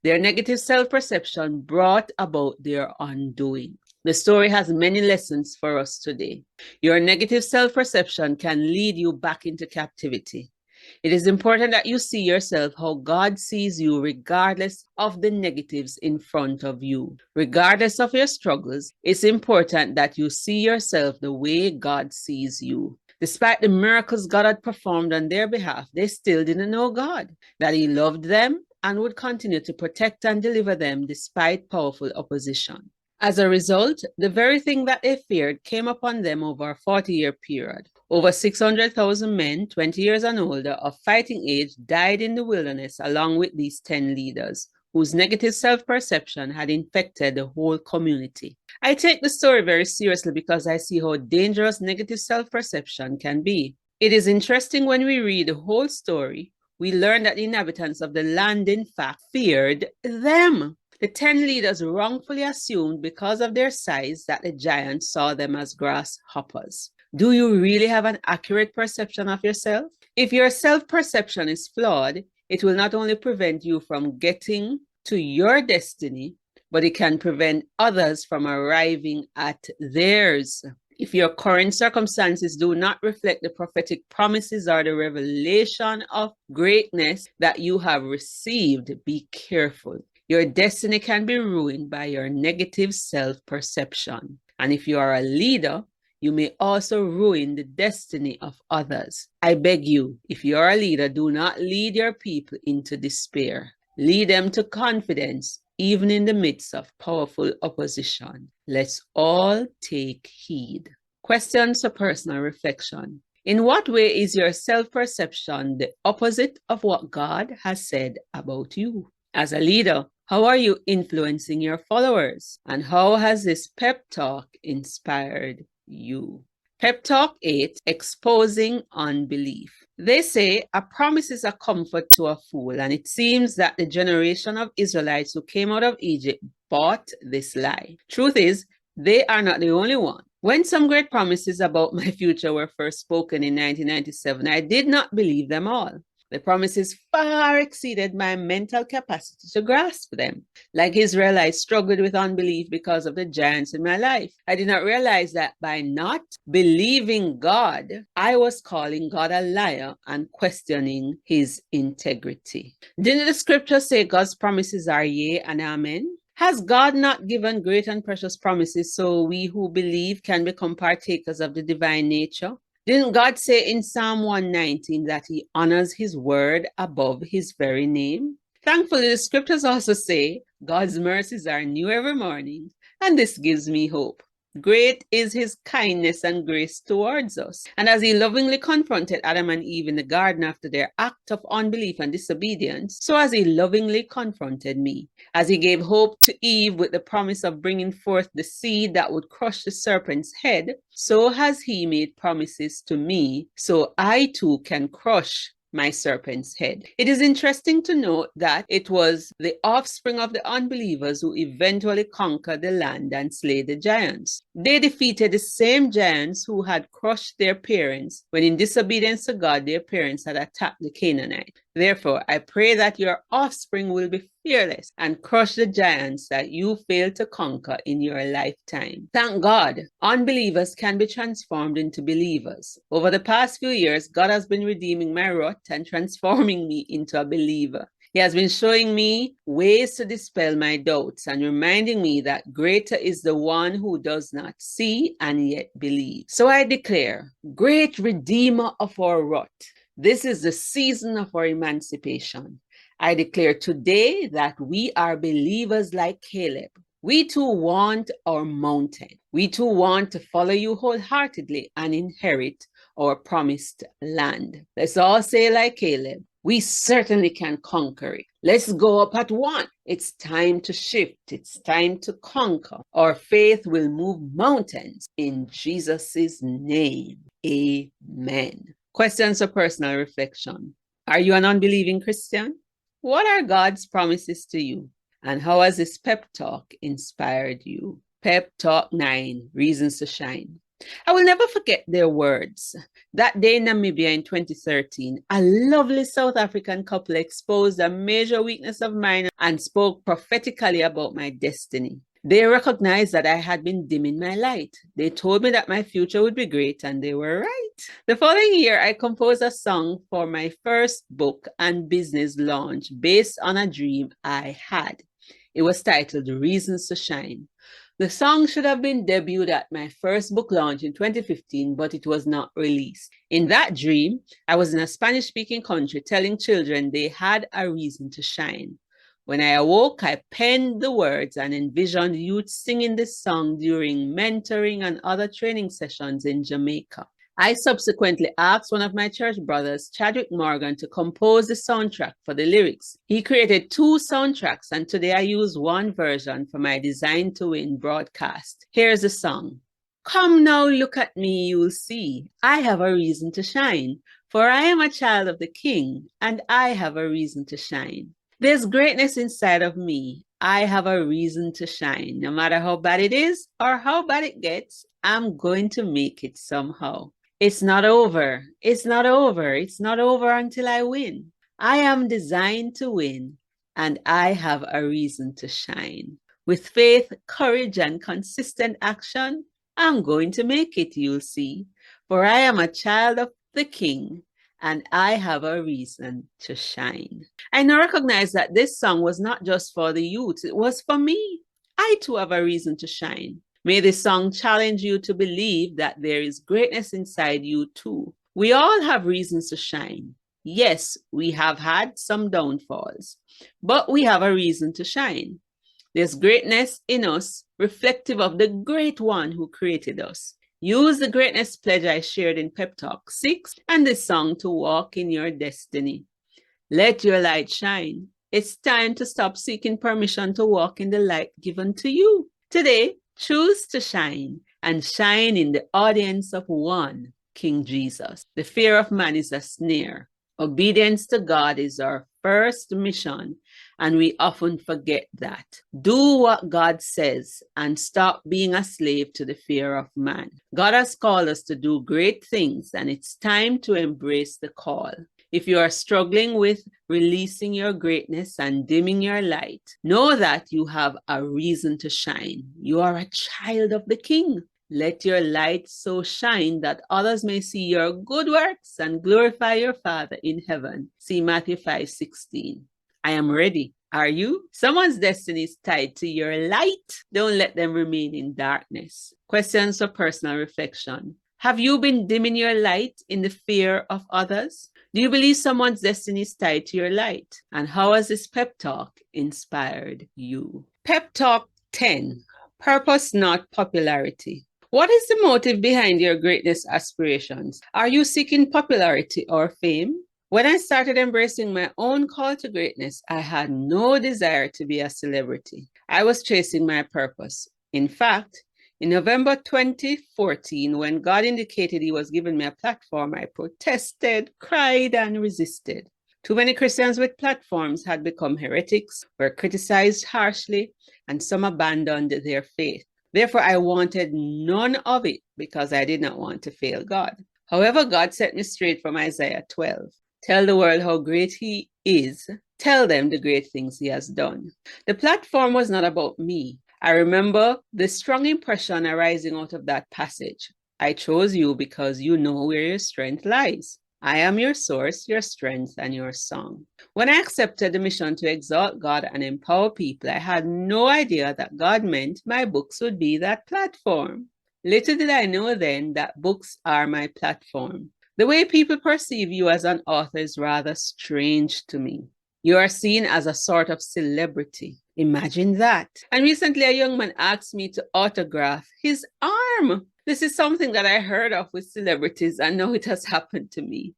Their negative self-perception brought about their undoing. The story has many lessons for us today. Your negative self-perception can lead you back into captivity. It is important that you see yourself how God sees you regardless of the negatives in front of you. Regardless of your struggles, it's important that you see yourself the way God sees you. Despite the miracles God had performed on their behalf, they still didn't know God, that He loved them and would continue to protect and deliver them despite powerful opposition. As a result, the very thing that they feared came upon them over a 40-year period. Over 600,000 men, 20 years and older, of fighting age died in the wilderness along with these 10 leaders, whose negative self-perception had infected the whole community. I take the story very seriously because I see how dangerous negative self-perception can be. It is interesting when we read the whole story, we learn that the inhabitants of the land, in fact, feared them. The 10 leaders wrongfully assumed because of their size that the giants saw them as grasshoppers. Do you really have an accurate perception of yourself? If your self-perception is flawed, it will not only prevent you from getting to your destiny, but it can prevent others from arriving at theirs. If your current circumstances do not reflect the prophetic promises or the revelation of greatness that you have received, be careful. Your destiny can be ruined by your negative self-perception. And if you are a leader, you may also ruin the destiny of others. I beg you, if you are a leader, do not lead your people into despair. Lead them to confidence, even in the midst of powerful opposition. Let's all take heed. Questions for personal reflection. In what way is your self-perception the opposite of what God has said about you? As a leader, how are you influencing your followers? And how has this pep talk inspired you? Pep Talk 8, Exposing Unbelief. They say a promise is a comfort to a fool, and it seems that the generation of Israelites who came out of Egypt bought this lie. Truth is, they are not the only one. When some great promises about my future were first spoken in 1997, I did not believe them all. The promises far exceeded my mental capacity to grasp them. Like Israel, I struggled with unbelief because of the giants in my life. I did not realize that by not believing God, I was calling God a liar and questioning His integrity. Didn't the scripture say God's promises are yea and amen? Has God not given great and precious promises so we who believe can become partakers of the divine nature? Didn't God say in Psalm 119 that He honors His word above His very name? Thankfully, the scriptures also say God's mercies are new every morning, and this gives me hope. Great is his kindness and grace towards us. And as he lovingly confronted Adam and Eve in the garden after their act of unbelief and disobedience, so has he lovingly confronted me. As he gave hope to Eve with the promise of bringing forth the seed that would crush the serpent's head, so has he made promises to me, so I too can crush my serpent's head. It is interesting to note that it was the offspring of the unbelievers who eventually conquered the land and slay the giants. They defeated the same giants who had crushed their parents when in disobedience to God their parents had attacked the Canaanites. Therefore, I pray that your offspring will be fearless and crush the giants that you failed to conquer in your lifetime. Thank God, unbelievers can be transformed into believers. Over the past few years, God has been redeeming my rut and transforming me into a believer. He has been showing me ways to dispel my doubts and reminding me that greater is the one who does not see and yet believe. So I declare, great Redeemer of our rut, this is the season of our emancipation. I declare today that we are believers like Caleb. We too want our mountain. We too want to follow you wholeheartedly and inherit our promised land. Let's all say like Caleb, we certainly can conquer it. Let's go up at one. It's time to shift. It's time to conquer. Our faith will move mountains in Jesus' name. Amen. Questions or personal reflection. Are you an unbelieving Christian? What are God's promises to you? And how has this pep talk inspired you? Pep Talk 9, Reasons to Shine. I will never forget their words. That day in Namibia in 2013, a lovely South African couple exposed a major weakness of mine and spoke prophetically about my destiny. They recognized that I had been dimming my light. They told me that my future would be great, and they were right. The following year, I composed a song for my first book and business launch based on a dream I had. It was titled Reasons to Shine. The song should have been debuted at my first book launch in 2015, but it was not released. In that dream, I was in a Spanish-speaking country telling children they had a reason to shine. When I awoke, I penned the words and envisioned youth singing this song during mentoring and other training sessions in Jamaica. I subsequently asked one of my church brothers, Chadwick Morgan, to compose the soundtrack for the lyrics. He created 2 soundtracks, and today I use one version for my Design to Win broadcast. Here's the song. Come now, look at me, you'll see. I have a reason to shine, for I am a child of the King, and I have a reason to shine. There's greatness inside of me. I have a reason to shine. No matter how bad it is or how bad it gets, I'm going to make it somehow. It's not over. It's not over. It's not over until I win. I am designed to win, and I have a reason to shine. With faith, courage, and consistent action, I'm going to make it, you'll see. For I am a child of the King, and I have a reason to shine. I now recognize that this song was not just for the youth, it was for me. I too have a reason to shine. May this song challenge you to believe that there is greatness inside you too. We all have reasons to shine. Yes, we have had some downfalls, but we have a reason to shine. There's greatness in us, reflective of the great one who created us. Use the greatness pledge I shared in Pep Talk 6 and this song to walk in your destiny. Let your light shine. It's time to stop seeking permission to walk in the light given to you. Today, choose to shine and shine in the audience of one, King Jesus. The fear of man is a snare. Obedience to God is our first mission, and we often forget that. Do what God says and stop being a slave to the fear of man. God has called us to do great things, and it's time to embrace the call. If you are struggling with releasing your greatness and dimming your light, know that you have a reason to shine. You are a child of the King. Let your light so shine that others may see your good works and glorify your Father in heaven. See Matthew 5:16. I am ready. Are you? Someone's destiny is tied to your light. Don't let them remain in darkness. Questions for personal reflection. Have you been dimming your light in the fear of others? Do you believe someone's destiny is tied to your light? And how has this pep talk inspired you? Pep Talk 10. Purpose, not popularity. What is the motive behind your greatness aspirations? Are you seeking popularity or fame? When I started embracing my own call to greatness, I had no desire to be a celebrity. I was chasing my purpose. In fact, in November 2014, when God indicated He was giving me a platform, I protested, cried, and resisted. Too many Christians with platforms had become heretics, were criticized harshly, and some abandoned their faith. Therefore, I wanted none of it because I did not want to fail God. However, God set me straight from Isaiah 12. Tell the world how great He is. Tell them the great things He has done. The platform was not about me. I remember the strong impression arising out of that passage. I chose you because you know where your strength lies. I am your source, your strength, and your song. When I accepted the mission to exalt God and empower people, I had no idea that God meant my books would be that platform. Little did I know then that books are my platform. The way people perceive you as an author is rather strange to me. You are seen as a sort of celebrity. Imagine that. And recently, a young man asked me to autograph his arm. This is something that I heard of with celebrities, and now it has happened to me.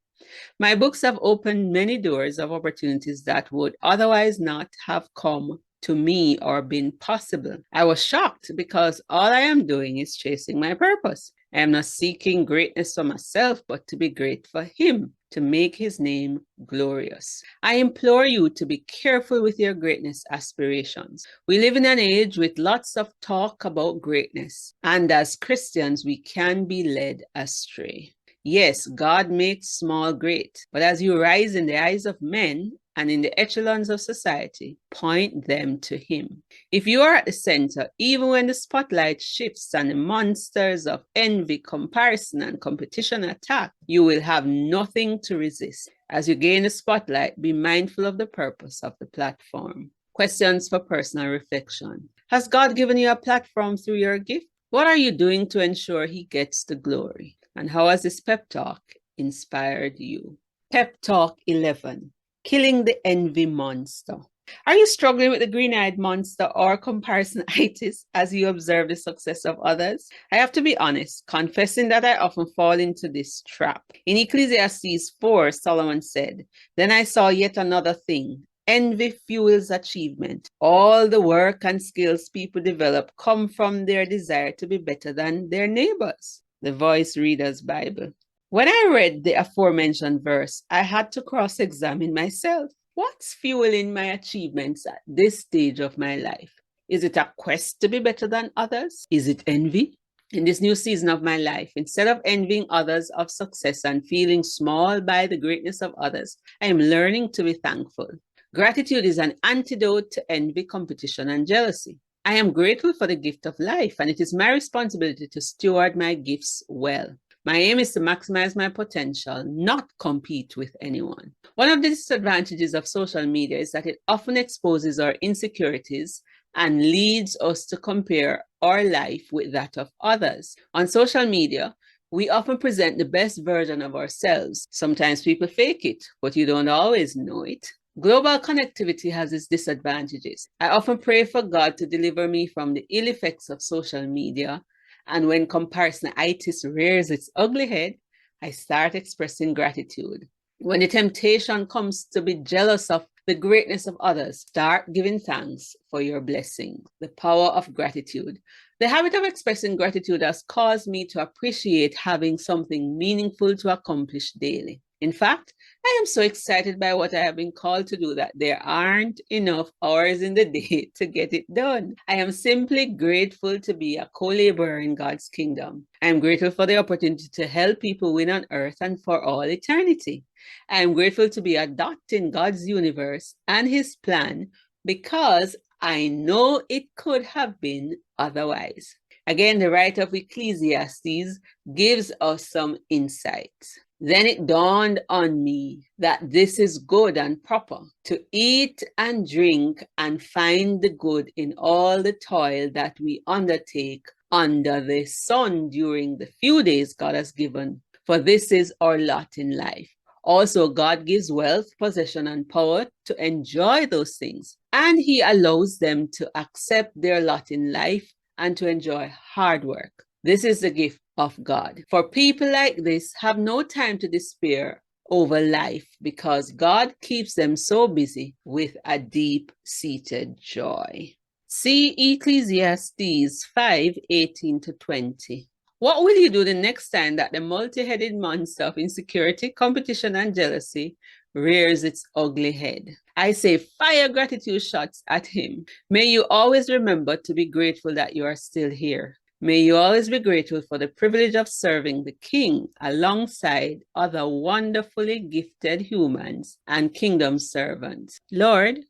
My books have opened many doors of opportunities that would otherwise not have come to me or been possible. I was shocked because all I am doing is chasing my purpose. I am not seeking greatness for myself, but to be great for Him, to make His name glorious. I implore you to be careful with your greatness aspirations. We live in an age with lots of talk about greatness, and as Christians, we can be led astray. Yes, God makes small great, but as you rise in the eyes of men and in the echelons of society, point them to Him. If you are at the center, even when the spotlight shifts and the monsters of envy, comparison, and competition attack, you will have nothing to resist. As you gain the spotlight, be mindful of the purpose of the platform. Questions for personal reflection. Has God given you a platform through your gift? What are you doing to ensure He gets the glory? And how has this pep talk inspired you? Pep Talk 11. Killing the envy monster. Are you struggling with the green-eyed monster or comparisonitis as you observe the success of others? I have to be honest, confessing that I often fall into this trap. In Ecclesiastes 4, Solomon said, "Then I saw yet another thing. Envy fuels achievement. All the work and skills people develop come from their desire to be better than their neighbors." The Voice Reader's Bible. When I read the aforementioned verse, I had to cross-examine myself. What's fueling my achievements at this stage of my life? Is it a quest to be better than others? Is it envy? In this new season of my life, instead of envying others of success and feeling small by the greatness of others, I am learning to be thankful. Gratitude is an antidote to envy, competition, and jealousy. I am grateful for the gift of life, and it is my responsibility to steward my gifts well. My aim is to maximize my potential, not compete with anyone. One of the disadvantages of social media is that it often exposes our insecurities and leads us to compare our life with that of others. On social media, we often present the best version of ourselves. Sometimes people fake it, but you don't always know it. Global connectivity has its disadvantages. I often pray for God to deliver me from the ill effects of social media, and when comparisonitis rears its ugly head, I start expressing gratitude. When the temptation comes to be jealous of the greatness of others, start giving thanks for your blessing. The power of gratitude. The habit of expressing gratitude has caused me to appreciate having something meaningful to accomplish daily. In fact, I am so excited by what I have been called to do that there aren't enough hours in the day to get it done. I am simply grateful to be a co-laborer in God's kingdom. I am grateful for the opportunity to help people win on earth and for all eternity. I am grateful to be a dot in God's universe and His plan because I know it could have been otherwise. Again, the writer of Ecclesiastes gives us some insights. Then it dawned on me that this is good and proper, to eat and drink and find the good in all the toil that we undertake under the sun during the few days God has given, for this is our lot in life. Also, God gives wealth, possession, and power to enjoy those things, and He allows them to accept their lot in life and to enjoy hard work. This is the gift of God. For people like this have no time to despair over life because God keeps them so busy with a deep-seated joy. See Ecclesiastes 5:18-20. What will you do the next time that the multi-headed monster of insecurity, competition, and jealousy rears its ugly head? I say fire gratitude shots at him. May you always remember to be grateful that you are still here. May you always be grateful for the privilege of serving the King alongside other wonderfully gifted humans and kingdom servants. Lord,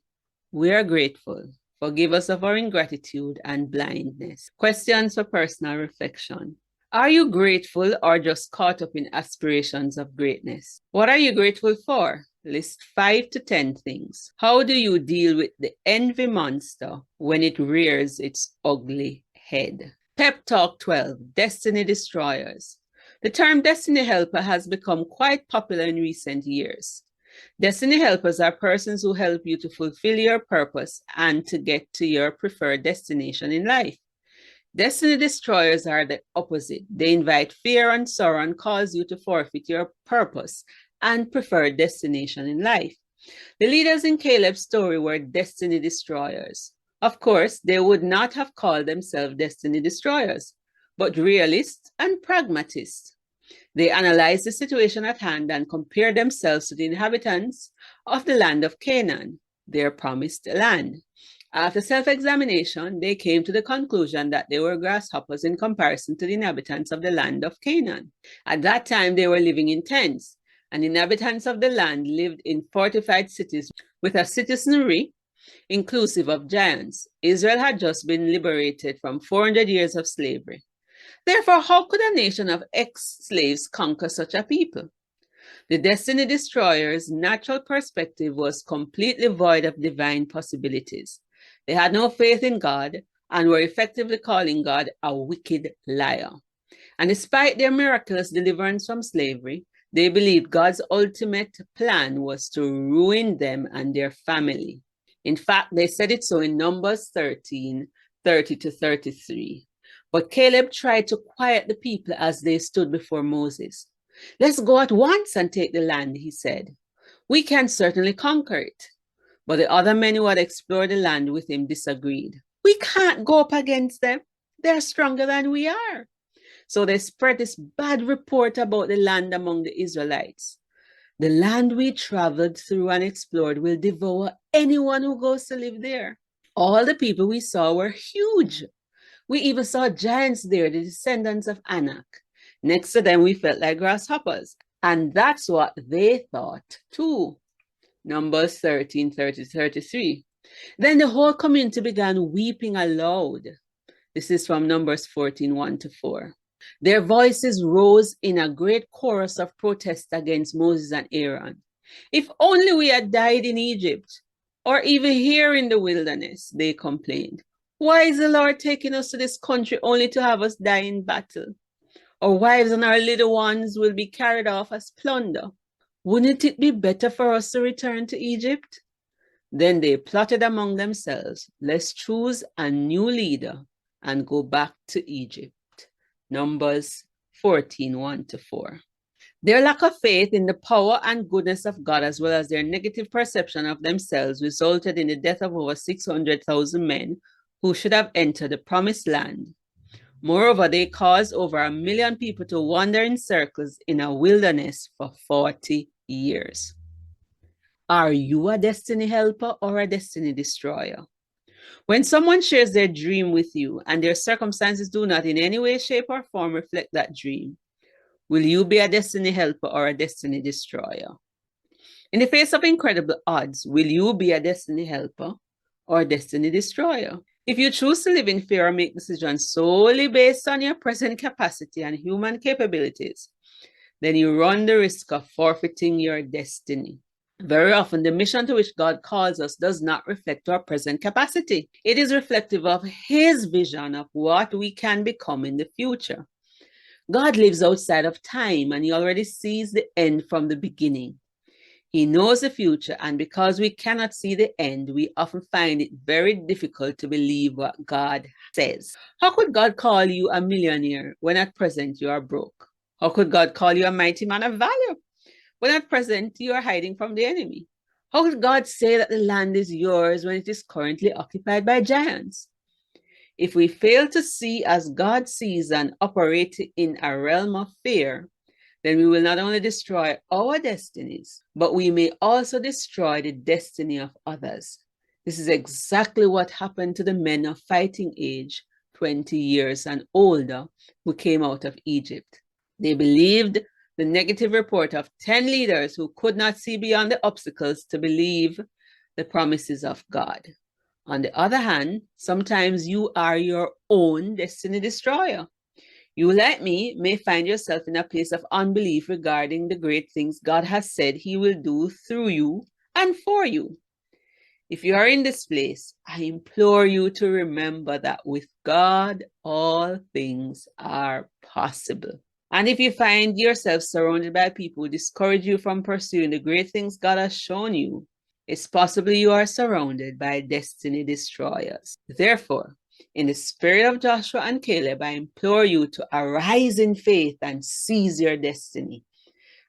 we are grateful. Forgive us of our ingratitude and blindness. Questions for personal reflection. Are you grateful or just caught up in aspirations of greatness? What are you grateful for? List 5 to 10 things. How do you deal with the envy monster when it rears its ugly head? Pep Talk 12, Destiny Destroyers. The term Destiny Helper has become quite popular in recent years. Destiny helpers are persons who help you to fulfill your purpose and to get to your preferred destination in life. Destiny destroyers are the opposite. They invite fear and sorrow and cause you to forfeit your purpose and preferred destination in life. The leaders in Caleb's story were destiny destroyers. Of course, they would not have called themselves destiny destroyers, but realists and pragmatists. They analyzed the situation at hand and compared themselves to the inhabitants of the land of Canaan, their promised land. After self-examination, they came to the conclusion that they were grasshoppers in comparison to the inhabitants of the land of Canaan. At that time, they were living in tents, and inhabitants of the land lived in fortified cities with a citizenry inclusive of giants. Israel had just been liberated from 400 years of slavery. Therefore, how could a nation of ex-slaves conquer such a people? The destiny destroyers' natural perspective was completely void of divine possibilities. They had no faith in God and were effectively calling God a wicked liar. And despite their miraculous deliverance from slavery, they believed God's ultimate plan was to ruin them and their family. In fact, they said it so in Numbers 13, 30-33. But Caleb tried to quiet the people as they stood before Moses. Let's go at once and take the land, he said. We can certainly conquer it. But the other men who had explored the land with him disagreed. We can't go up against them. They're stronger than we are. So they spread this bad report about the land among the Israelites. The land we traveled through and explored will devour anyone who goes to live there. All the people we saw were huge. We even saw giants there, the descendants of Anak. Next to them, we felt like grasshoppers. And that's what they thought too. Numbers 13, 30-33. Then the whole community began weeping aloud. This is from Numbers 14, 1-4. Their voices rose in a great chorus of protest against Moses and Aaron. If only we had died in Egypt, or even here in the wilderness, they complained. Why is the Lord taking us to this country only to have us die in battle? Our wives and our little ones will be carried off as plunder. Wouldn't it be better for us to return to Egypt? Then they plotted among themselves, let's choose a new leader and go back to Egypt. Numbers 14, 1-4. Their lack of faith in the power and goodness of God, as well as their negative perception of themselves, resulted in the death of over 600,000 men who should have entered the promised land. Moreover, they caused over 1 million people to wander in circles in a wilderness for 40 years. Are you a destiny helper or a destiny destroyer? When someone shares their dream with you and their circumstances do not in any way, shape, or form reflect that dream, will you be a destiny helper or a destiny destroyer? In the face of incredible odds, will you be a destiny helper or a destiny destroyer? If you choose to live in fear or make decisions solely based on your present capacity and human capabilities, then you run the risk of forfeiting your destiny. Very often, the mission to which God calls us does not reflect our present capacity. It is reflective of His vision of what we can become in the future. God lives outside of time, and He already sees the end from the beginning. He knows the future, and because we cannot see the end, we often find it very difficult to believe what God says. How could God call you a millionaire when at present you are broke? How could God call you a mighty man of value when at present you are hiding from the enemy? How could God say that the land is yours when it is currently occupied by giants? If we fail to see as God sees and operate in a realm of fear, then we will not only destroy our destinies, but we may also destroy the destiny of others. This is exactly what happened to the men of fighting age, 20 years and older, who came out of Egypt. They believed the negative report of 10 leaders who could not see beyond the obstacles to believe the promises of God. On the other hand, sometimes you are your own destiny destroyer. You, like me, may find yourself in a place of unbelief regarding the great things God has said He will do through you and for you. If you are in this place, I implore you to remember that with God, all things are possible. And if you find yourself surrounded by people who discourage you from pursuing the great things God has shown you, it's possible you are surrounded by destiny destroyers. Therefore, in the spirit of Joshua and Caleb, I implore you to arise in faith and seize your destiny.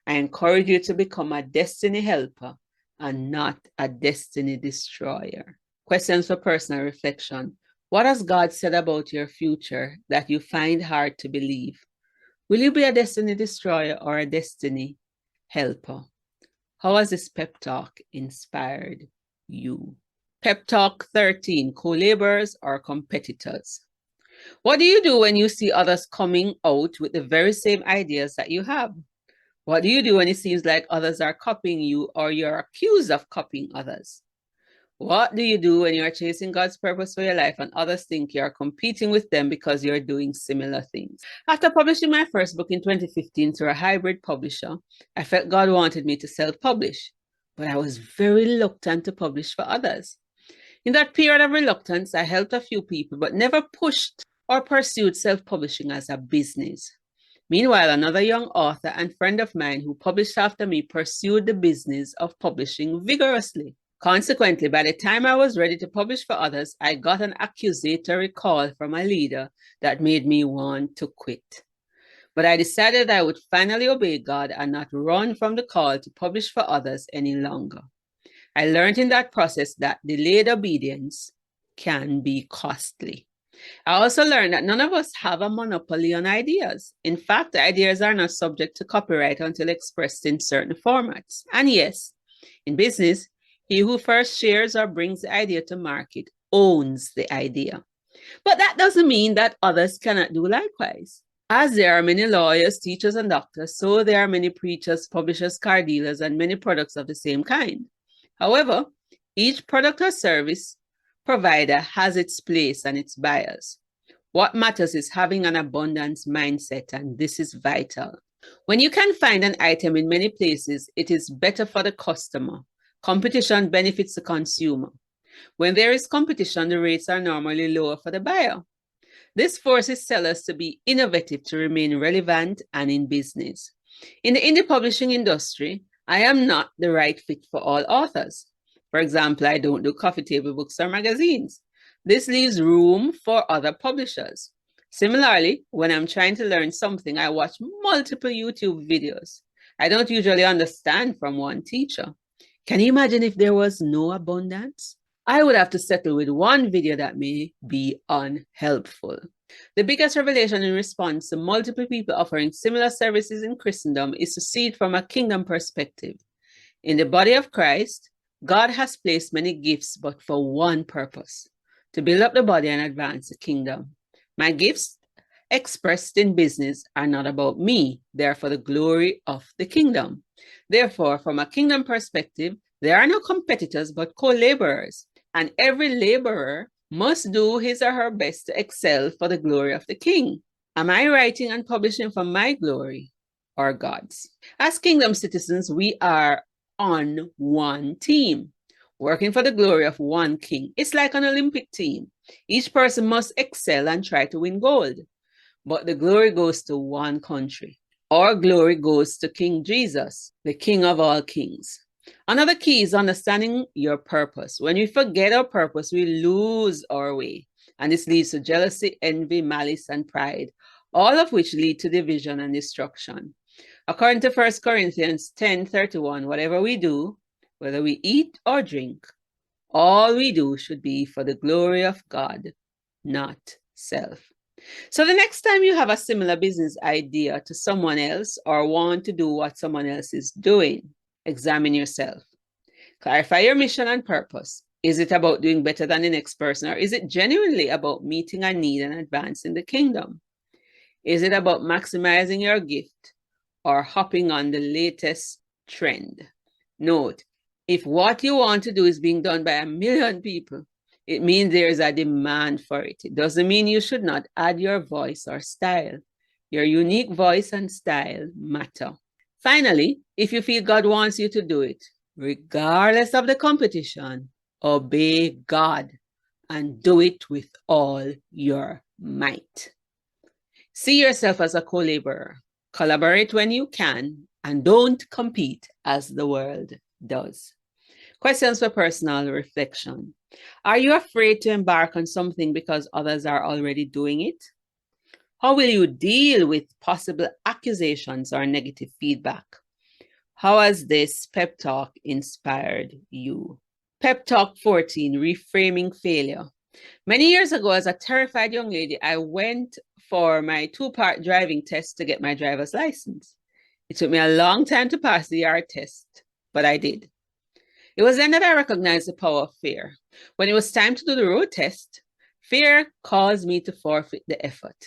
I encourage you to become a destiny helper and not a destiny destroyer. Questions for personal reflection. What has God said about your future that you find hard to believe? Will you be a destiny destroyer or a destiny helper? How has this pep talk inspired you? Pep Talk 13, co-laborers or competitors. What do you do when you see others coming out with the very same ideas that you have? What do you do when it seems like others are copying you or you're accused of copying others? What do you do when you're chasing God's purpose for your life and others think you're competing with them because you're doing similar things? After publishing my first book in 2015 through a hybrid publisher, I felt God wanted me to self-publish, but I was very reluctant to publish for others. In that period of reluctance, I helped a few people, but never pushed or pursued self-publishing as a business. Meanwhile, another young author and friend of mine who published after me pursued the business of publishing vigorously. Consequently, by the time I was ready to publish for others, I got an accusatory call from a leader that made me want to quit. But I decided I would finally obey God and not run from the call to publish for others any longer. I learned in that process that delayed obedience can be costly. I also learned that none of us have a monopoly on ideas. In fact, ideas are not subject to copyright until expressed in certain formats. And yes, in business, he who first shares or brings the idea to market owns the idea. But that doesn't mean that others cannot do likewise. As there are many lawyers, teachers, and doctors, so there are many preachers, publishers, car dealers, and many products of the same kind. However, each product or service provider has its place and its buyers. What matters is having an abundance mindset, and this is vital. When you can find an item in many places, it is better for the customer. Competition benefits the consumer. When there is competition, the rates are normally lower for the buyer. This forces sellers to be innovative to remain relevant and in business. In the indie publishing industry, I am not the right fit for all authors. For example, I don't do coffee table books or magazines. This leaves room for other publishers. Similarly, when I'm trying to learn something, I watch multiple YouTube videos. I don't usually understand from one teacher. Can you imagine if there was no abundance? I would have to settle with one video that may be unhelpful. The biggest revelation in response to multiple people offering similar services in Christendom is to see it from a kingdom perspective. In the body of Christ, God has placed many gifts, but for one purpose: to build up the body and advance the kingdom. My gifts expressed in business are not about me. They are for the glory of the kingdom. Therefore, from a kingdom perspective, there are no competitors but co-laborers, and every laborer must do his or her best to excel for the glory of the king. Am I writing and publishing for my glory or God's? As kingdom citizens, we are on one team, working for the glory of one king. It's like an Olympic team. Each person must excel and try to win gold. But the glory goes to one country. Our glory goes to King Jesus, the King of all kings. Another key is understanding your purpose. When we forget our purpose, we lose our way. And this leads to jealousy, envy, malice, and pride, all of which lead to division and destruction. According to 1 Corinthians 10:31, whatever we do, whether we eat or drink, all we do should be for the glory of God, not self. So the next time you have a similar business idea to someone else or want to do what someone else is doing, examine yourself. Clarify your mission and purpose. Is it about doing better than the next person, or is it genuinely about meeting a need and advancing the kingdom? Is it about maximizing your gift or hopping on the latest trend? Note, if what you want to do is being done by 1 million people, it means there is a demand for it. It doesn't mean you should not add your voice or style. Your unique voice and style matter. Finally, if you feel God wants you to do it, regardless of the competition, obey God and do it with all your might. See yourself as a co-laborer. Collaborate when you can and don't compete as the world does. Questions for personal reflection. Are you afraid to embark on something because others are already doing it? How will you deal with possible accusations or negative feedback? How has this pep talk inspired you? Pep Talk 14, Reframing Failure. Many years ago, as a terrified young lady, I went for my 2-part driving test to get my driver's license. It took me a long time to pass the art test, but I did. It was then that I recognized the power of fear. When it was time to do the road test, fear caused me to forfeit the effort.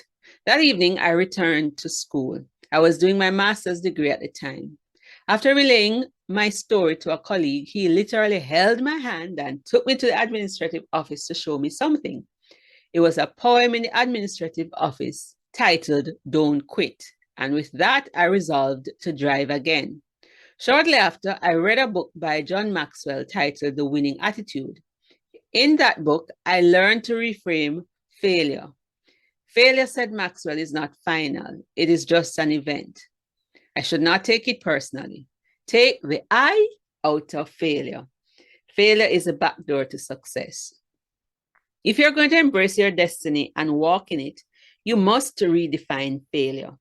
That evening, I returned to school. I was doing my master's degree at the time. After relaying my story to a colleague, he literally held my hand and took me to the administrative office to show me something. It was a poem in the administrative office titled "Don't Quit." And with that, I resolved to drive again. Shortly after, I read a book by John Maxwell titled The Winning Attitude. In that book, I learned to reframe failure. Failure, said Maxwell, is not final. It is just an event. I should not take it personally. Take the I out of failure. Failure is a backdoor to success. If you're going to embrace your destiny and walk in it, you must redefine failure.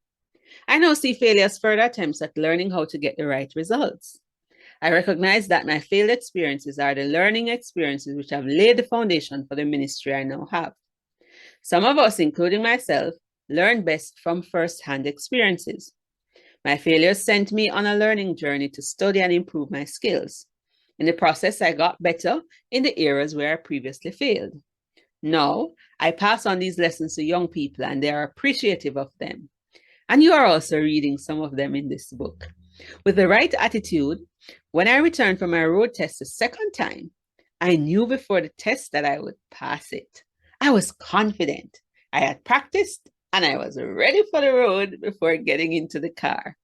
I now see failure as further attempts at learning how to get the right results. I recognize that my failed experiences are the learning experiences which have laid the foundation for the ministry I now have. Some of us, including myself, learn best from first-hand experiences. My failures sent me on a learning journey to study and improve my skills. In the process, I got better in the areas where I previously failed. Now, I pass on these lessons to young people and they are appreciative of them. And you are also reading some of them in this book. With the right attitude, when I returned from my road test the second time, I knew before the test that I would pass it. I was confident. I had practiced and I was ready for the road before getting into the car.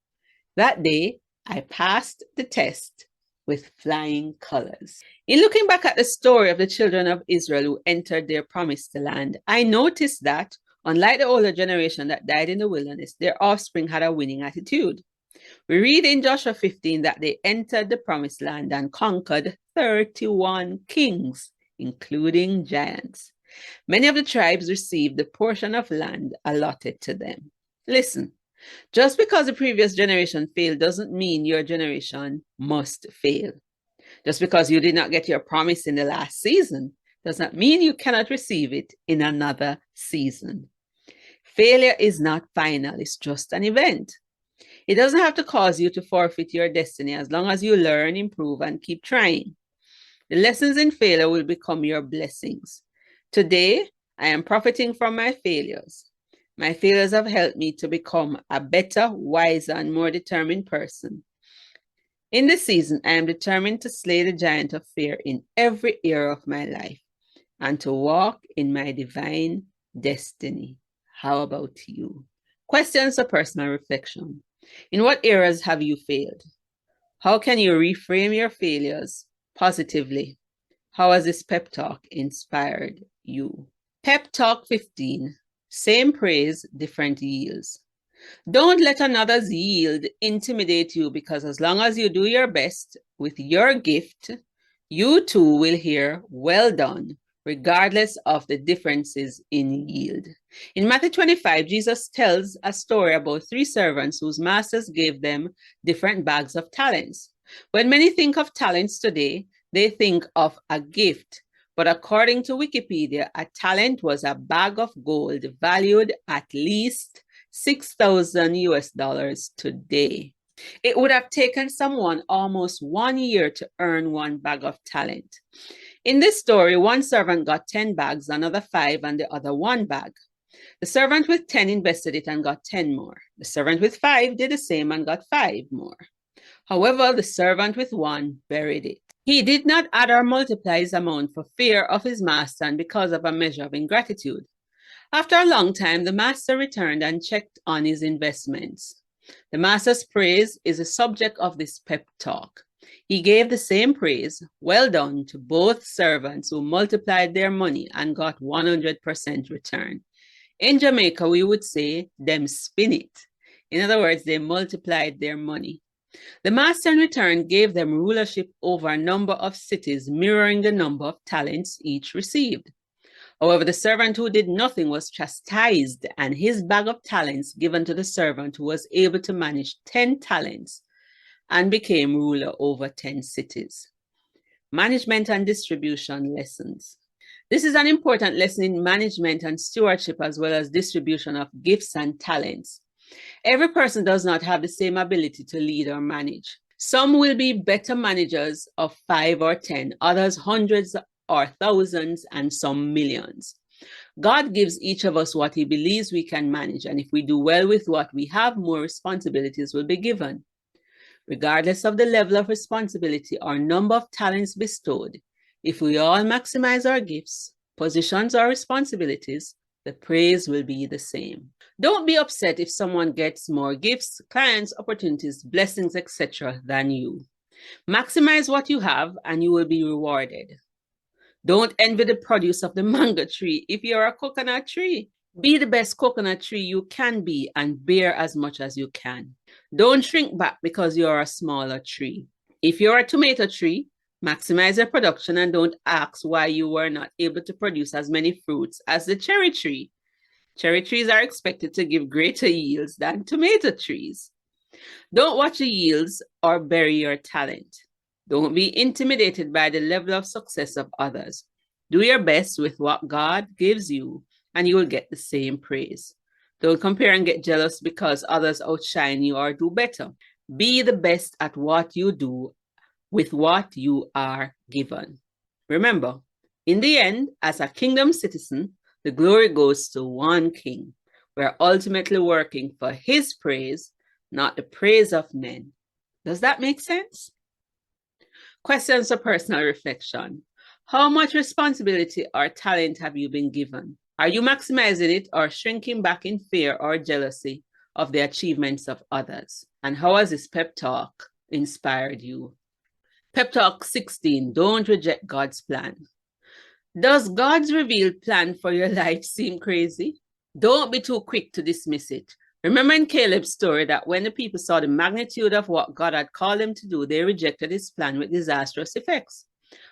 That day, I passed the test with flying colors. In looking back at the story of the children of Israel who entered their promised land, I noticed that, unlike the older generation that died in the wilderness, their offspring had a winning attitude. We read in Joshua 15 that they entered the promised land and conquered 31 kings, including giants. Many of the tribes received the portion of land allotted to them. Listen, just because the previous generation failed doesn't mean your generation must fail. Just because you did not get your promise in the last season does not mean you cannot receive it in another season. Failure is not final, it's just an event. It doesn't have to cause you to forfeit your destiny as long as you learn, improve, and keep trying. The lessons in failure will become your blessings. Today, I am profiting from my failures. My failures have helped me to become a better, wiser, and more determined person. In this season, I am determined to slay the giant of fear in every area of my life and to walk in my divine destiny. How about you? Questions for personal reflection. In what areas have you failed? How can you reframe your failures positively? How has this pep talk inspired you? Pep Talk 15, same praise, different yields. Don't let another's yield intimidate you, because as long as you do your best with your gift, you too will hear, "Well done," regardless of the differences in yield. In Matthew 25, Jesus tells a story about 3 servants whose masters gave them different bags of talents. When many think of talents today, they think of a gift. But according to Wikipedia, a talent was a bag of gold valued at least $6,000 today. It would have taken someone almost 1 year to earn one bag of talent. In this story, one servant got 10 bags, another 5, and the other 1 bag. The servant with 10 invested it and got 10 more. The servant with 5 did the same and got 5 more. However, the servant with 1 buried it. He did not add or multiply his amount for fear of his master and because of a measure of ingratitude. After a long time, the master returned and checked on his investments. The master's praise is the subject of this pep talk. He gave the same praise, "Well done," to both servants who multiplied their money and got 100% return. In Jamaica, we would say, "Them spin it." In other words, they multiplied their money. The master in return gave them rulership over a number of cities, mirroring the number of talents each received. However, the servant who did nothing was chastised, and his bag of talents given to the servant who was able to manage 10 talents and became ruler over 10 cities. Management and distribution lessons. This is an important lesson in management and stewardship, as well as distribution of gifts and talents. Every person does not have the same ability to lead or manage. Some will be better managers of 5 or 10, others hundreds or thousands, and some millions. God gives each of us what he believes we can manage, and if we do well with what we have, more responsibilities will be given. Regardless of the level of responsibility or number of talents bestowed, if we all maximize our gifts, positions, or responsibilities, the praise will be the same. Don't be upset if someone gets more gifts, clients, opportunities, blessings, etc. than you. Maximize what you have and you will be rewarded. Don't envy the produce of the mango tree if you're a coconut tree. Be the best coconut tree you can be and bear as much as you can. Don't shrink back because you're a smaller tree. If you're a tomato tree, maximize your production and don't ask why you were not able to produce as many fruits as the cherry tree. Cherry trees are expected to give greater yields than tomato trees. Don't watch the yields or bury your talent. Don't be intimidated by the level of success of others. Do your best with what God gives you, and you will get the same praise. Don't compare and get jealous because others outshine you or do better. Be the best at what you do with what you are given. Remember, in the end, as a kingdom citizen, the glory goes to one King. We're ultimately working for his praise, not the praise of men. Does that make sense? Questions for personal reflection. How much responsibility or talent have you been given? Are you maximizing it or shrinking back in fear or jealousy of the achievements of others? And how has this pep talk inspired you? Pep Talk 16, don't reject God's plan. Does God's revealed plan for your life seem crazy? Don't be too quick to dismiss it. Remember in Caleb's story that when the people saw the magnitude of what God had called them to do, they rejected his plan with disastrous effects.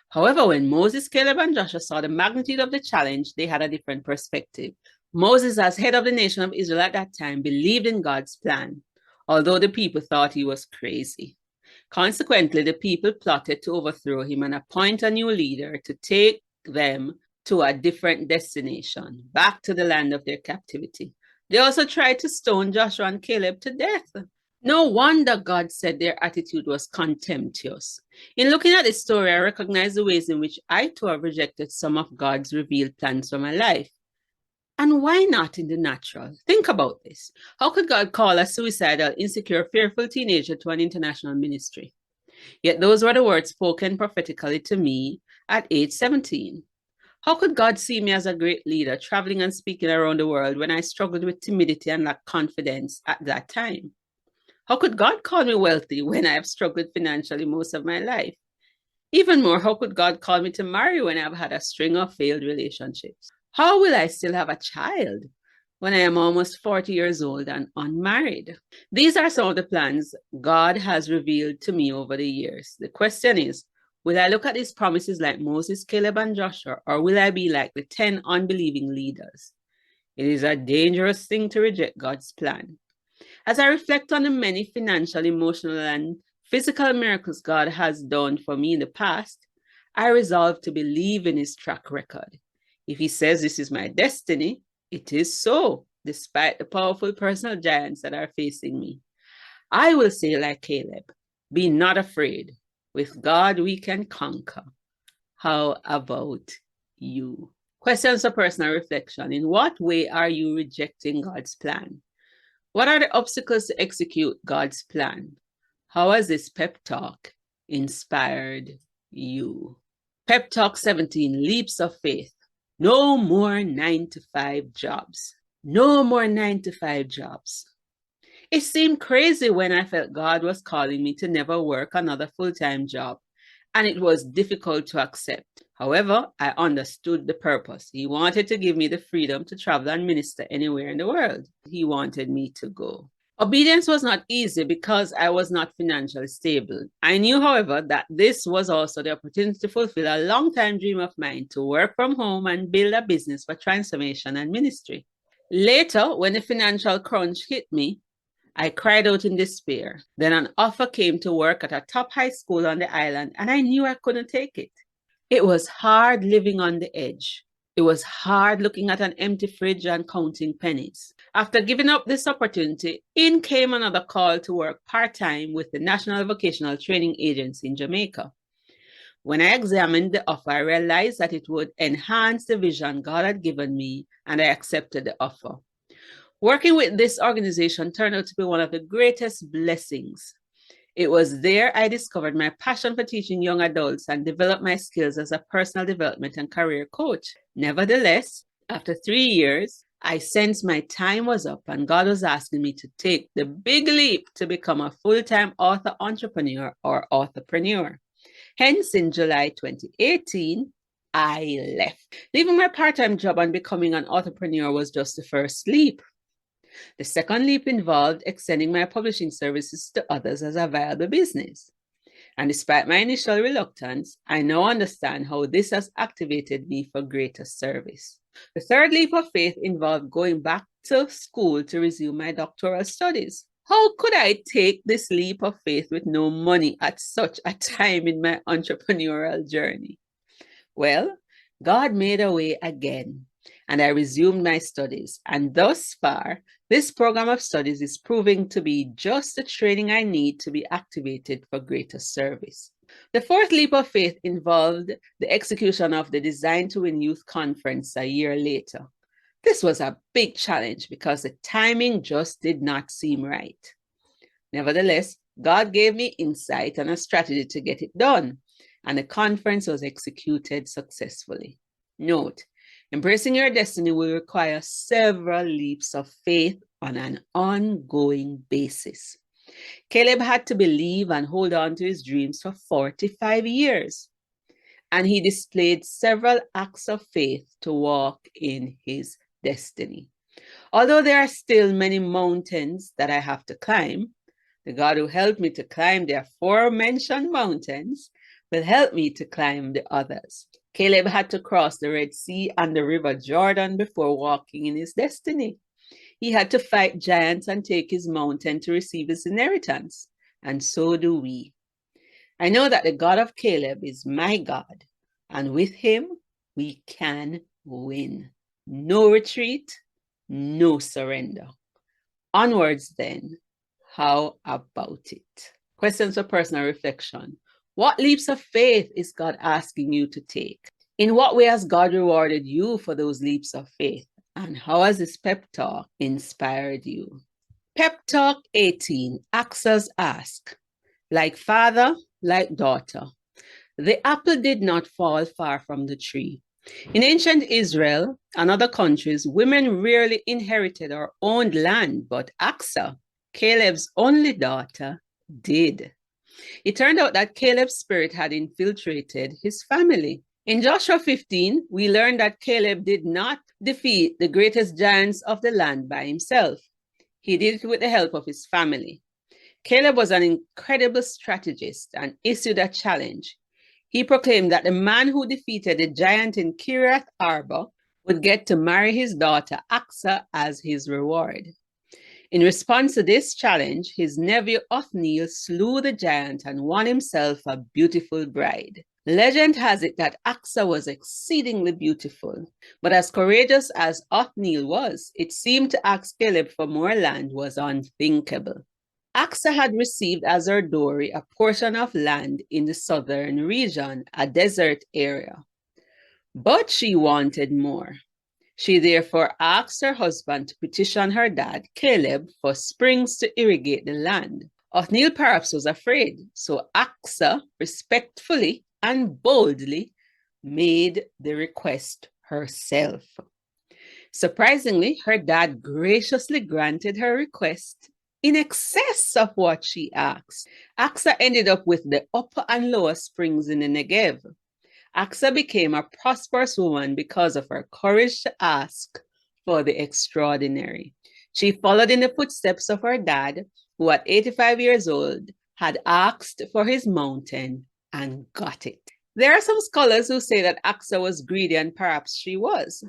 However, when Moses, Caleb, and Joshua saw the magnitude of the challenge, they had a different perspective. Moses, as head of the nation of Israel at that time, believed in God's plan, although the people thought he was crazy. Consequently, the people plotted to overthrow him and appoint a new leader to take them to a different destination, back to the land of their captivity. They also tried to stone Joshua and Caleb to death. No wonder God said their attitude was contemptuous. In looking at this story, I recognize the ways in which I too have rejected some of God's revealed plans for my life. And why not in the natural? Think about this. How could God call a suicidal, insecure, fearful teenager to an international ministry? Yet those were the words spoken prophetically to me at age 17. How could God see me as a great leader, traveling and speaking around the world when I struggled with timidity and lacked confidence at that time? How could God call me wealthy when I have struggled financially most of my life? Even more, how could God call me to marry when I've had a string of failed relationships? How will I still have a child when I am almost 40 years old and unmarried? These are some of the plans God has revealed to me over the years. The question is, will I look at these promises like Moses, Caleb, and Joshua, or will I be like the 10 unbelieving leaders? It is a dangerous thing to reject God's plan. As I reflect on the many financial, emotional, and physical miracles God has done for me in the past, I resolve to believe in his track record. If he says this is my destiny, it is so, despite the powerful personal giants that are facing me. I will say like Caleb, be not afraid. With God we can conquer. How about you? Questions for personal reflection. In what way are you rejecting God's plan? What are the obstacles to execute God's plan? How has this pep talk inspired you? Pep Talk 17, Leaps of Faith. No more 9-to-5 jobs. No more 9-to-5 jobs. It seemed crazy when I felt God was calling me to never work another full-time job, and it was difficult to accept. However, I understood the purpose. He wanted to give me the freedom to travel and minister anywhere in the world he wanted me to go. Obedience was not easy because I was not financially stable. I knew, however, that this was also the opportunity to fulfill a long-time dream of mine to work from home and build a business for transformation and ministry. Later, when the financial crunch hit me, I cried out in despair. Then an offer came to work at a top high school on the island, and I knew I couldn't take it. It was hard living on the edge. It was hard looking at an empty fridge and counting pennies. After giving up this opportunity, in came another call to work part-time with the National Vocational Training Agency in Jamaica. When I examined the offer, I realized that it would enhance the vision God had given me, and I accepted the offer. Working with this organization turned out to be one of the greatest blessings. It was there I discovered my passion for teaching young adults and developed my skills as a personal development and career coach. Nevertheless, after 3 years, I sensed my time was up and God was asking me to take the big leap to become a full-time author entrepreneur or authorpreneur. Hence, in July 2018, I left. Leaving my part-time job and becoming an authorpreneur was just the first leap. The second leap involved extending my publishing services to others as a viable business. And despite my initial reluctance, I now understand how this has activated me for greater service. The third leap of faith involved going back to school to resume my doctoral studies. How could I take this leap of faith with no money at such a time in my entrepreneurial journey? Well, God made a way again, and I resumed my studies. And thus far, this program of studies is proving to be just the training I need to be activated for greater service. The fourth leap of faith involved the execution of the Destined to Win Youth Conference a year later. This was a big challenge because the timing just did not seem right. Nevertheless, God gave me insight and a strategy to get it done, and the conference was executed successfully. Note, embracing your destiny will require several leaps of faith on an ongoing basis. Caleb had to believe and hold on to his dreams for 45 years, and he displayed several acts of faith to walk in his destiny. Although there are still many mountains that I have to climb, the God who helped me to climb the aforementioned mountains will help me to climb the others. Caleb had to cross the Red Sea and the River Jordan before walking in his destiny. He had to fight giants and take his mountain to receive his inheritance, and so do we. I know that the God of Caleb is my God, and with him we can win. No retreat, no surrender. Onwards then, how about it? Questions for personal reflection. What leaps of faith is God asking you to take? In what way has God rewarded you for those leaps of faith? And how has this pep talk inspired you? Pep Talk 18, Achsah's Ask. Like father, like daughter. The apple did not fall far from the tree. In ancient Israel and other countries, women rarely inherited or owned land, but Achsah, Caleb's only daughter, did. It turned out that Caleb's spirit had infiltrated his family. In Joshua 15, we learn that Caleb did not defeat the greatest giants of the land by himself. He did it with the help of his family. Caleb was an incredible strategist and issued a challenge. He proclaimed that the man who defeated the giant in Kiriath Arba would get to marry his daughter Achsah as his reward. In response to this challenge, his nephew Othniel slew the giant and won himself a beautiful bride. Legend has it that Achsah was exceedingly beautiful, but as courageous as Othniel was, it seemed to ask Caleb for more land was unthinkable. Achsah had received as her dowry a portion of land in the southern region, a desert area. But she wanted more. She therefore asked her husband to petition her dad, Caleb, for springs to irrigate the land. Othniel perhaps was afraid, so Achsah respectfully and boldly made the request herself. Surprisingly, her dad graciously granted her request in excess of what she asked. Achsah ended up with the upper and lower springs in the Negev. Achsah became a prosperous woman because of her courage to ask for the extraordinary. She followed in the footsteps of her dad, who at 85 years old had asked for his mountain and got it. There are some scholars who say that Achsah was greedy, and perhaps she was,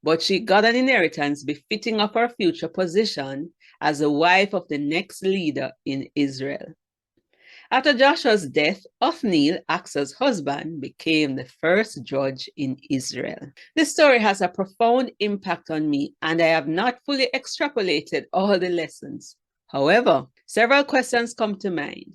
but she got an inheritance befitting of her future position as the wife of the next leader in Israel. After Joshua's death, Othniel, Achsah's husband, became the first judge in Israel. This story has a profound impact on me, and I have not fully extrapolated all the lessons. However, several questions come to mind.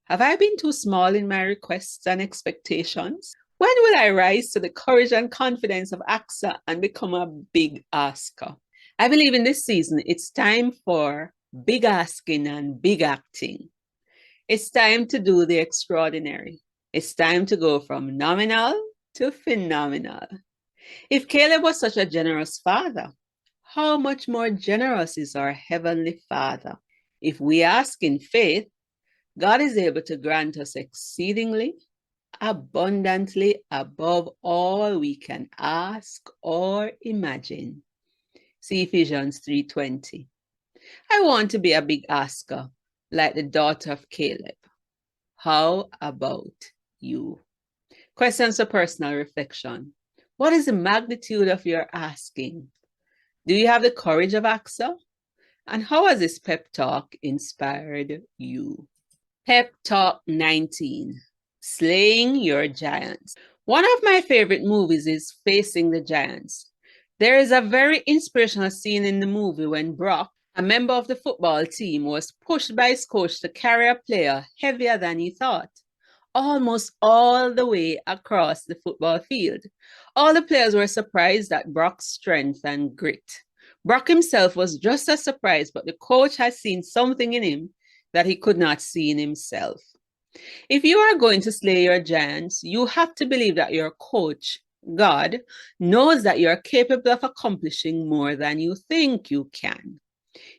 Have I been too small in my requests and expectations? When will I rise to the courage and confidence of Achsah and become a big asker? I believe in this season, it's time for big asking and big acting. It's time to do the extraordinary. It's time to go from nominal to phenomenal. If Caleb was such a generous father, how much more generous is our Heavenly Father? If we ask in faith, God is able to grant us exceedingly, abundantly above all we can ask or imagine. See Ephesians 3:20. I want to be a big asker, like the daughter of Caleb. How about you? Questions for personal reflection. What is the magnitude of your asking? Do you have the courage of Achsah? And how has this pep talk inspired you? Pep Talk 19, Slaying Your Giants. One of my favorite movies is Facing the Giants. There is a very inspirational scene in the movie when Brock, a member of the football team, was pushed by his coach to carry a player heavier than he thought, almost all the way across the football field. All the players were surprised at Brock's strength and grit. Brock himself was just as surprised, but the coach had seen something in him that he could not see in himself. If you are going to slay your giants, you have to believe that your coach, God, knows that you are capable of accomplishing more than you think you can.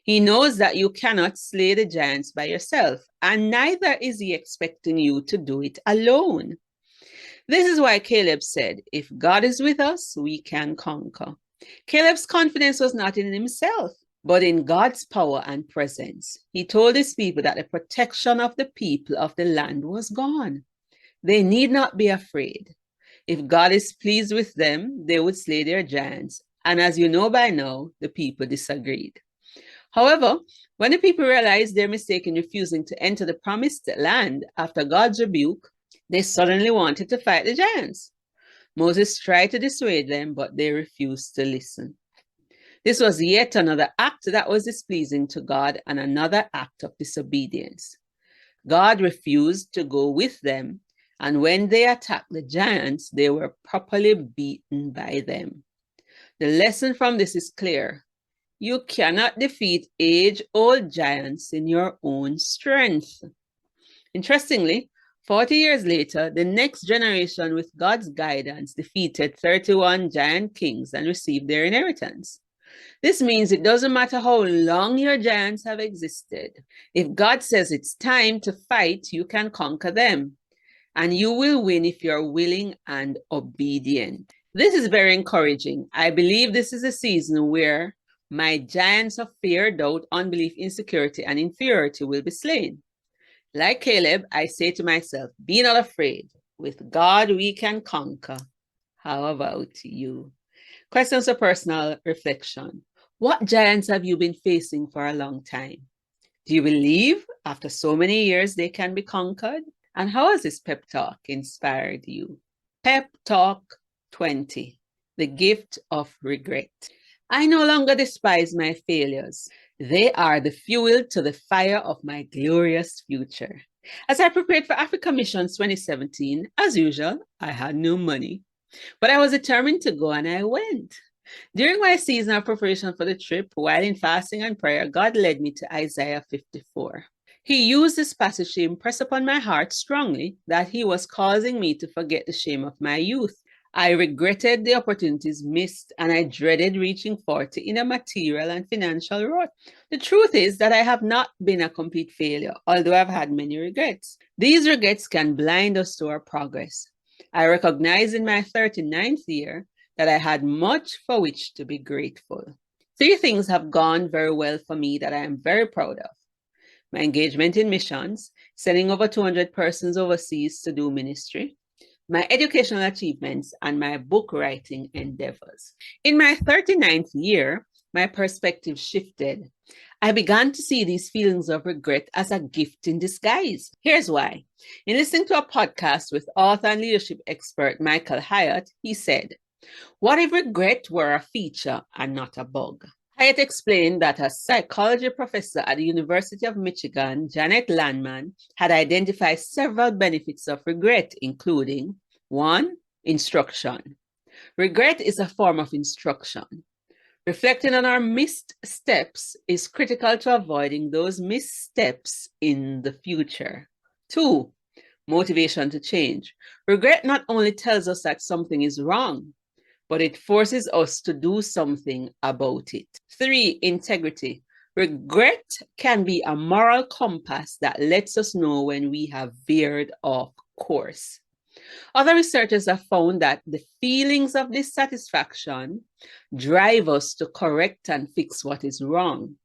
He knows that you cannot slay the giants by yourself, and neither is he expecting you to do it alone. This is why Caleb said, if God is with us, we can conquer. Caleb's confidence was not in himself, but in God's power and presence. He told his people that the protection of the people of the land was gone. They need not be afraid. If God is pleased with them, they would slay their giants. And as you know by now, the people disagreed. However, when the people realized their mistake in refusing to enter the promised land after God's rebuke, they suddenly wanted to fight the giants. Moses tried to dissuade them, but they refused to listen. This was yet another act that was displeasing to God and another act of disobedience. God refused to go with them, and when they attacked the giants, they were properly beaten by them. The lesson from this is clear. You cannot defeat age-old giants in your own strength. Interestingly, 40 years later, the next generation with God's guidance defeated 31 giant kings and received their inheritance. This means it doesn't matter how long your giants have existed. If God says it's time to fight, you can conquer them. and you will win if you're willing and obedient. This is very encouraging. I believe this is a season where my giants of fear, doubt, unbelief, insecurity, and inferiority will be slain. Like Caleb, I say to myself, be not afraid. With God, we can conquer. How about you? Questions of personal reflection. What giants have you been facing for a long time? Do you believe after so many years they can be conquered? And how has this pep talk inspired you? Pep Talk 20, the gift of regret. I no longer despise my failures. They are the fuel to the fire of my glorious future. As I prepared for Africa Missions 2017, as usual, I had no money, but I was determined to go and I went. During my season of preparation for the trip, while in fasting and prayer, God led me to Isaiah 54. He used this passage to impress upon my heart strongly that he was causing me to forget the shame of my youth. I regretted the opportunities missed and I dreaded reaching 40 in a material and financial rut. The truth is that I have not been a complete failure, although I've had many regrets. These regrets can blind us to our progress. I recognize in my 39th year that I had much for which to be grateful. 3 things have gone very well for me that I am very proud of. My engagement in missions, sending over 200 persons overseas to do ministry, my educational achievements, and my book writing endeavors. In my 39th year, my perspective shifted. I began to see these feelings of regret as a gift in disguise. Here's why. In listening to a podcast with author and leadership expert Michael Hyatt, he said, "What if regret were a feature and not a bug?" Hyatt explained that a psychology professor at the University of Michigan, Janet Landman, had identified several benefits of regret, including 1. Instruction. Regret is a form of instruction. Reflecting on our missed steps is critical to avoiding those missteps in the future. 2. Motivation to change. Regret not only tells us that something is wrong, but it forces us to do something about it. 3. Integrity. Regret can be a moral compass that lets us know when we have veered off course. Other researchers have found that the feelings of dissatisfaction drive us to correct and fix what is wrong.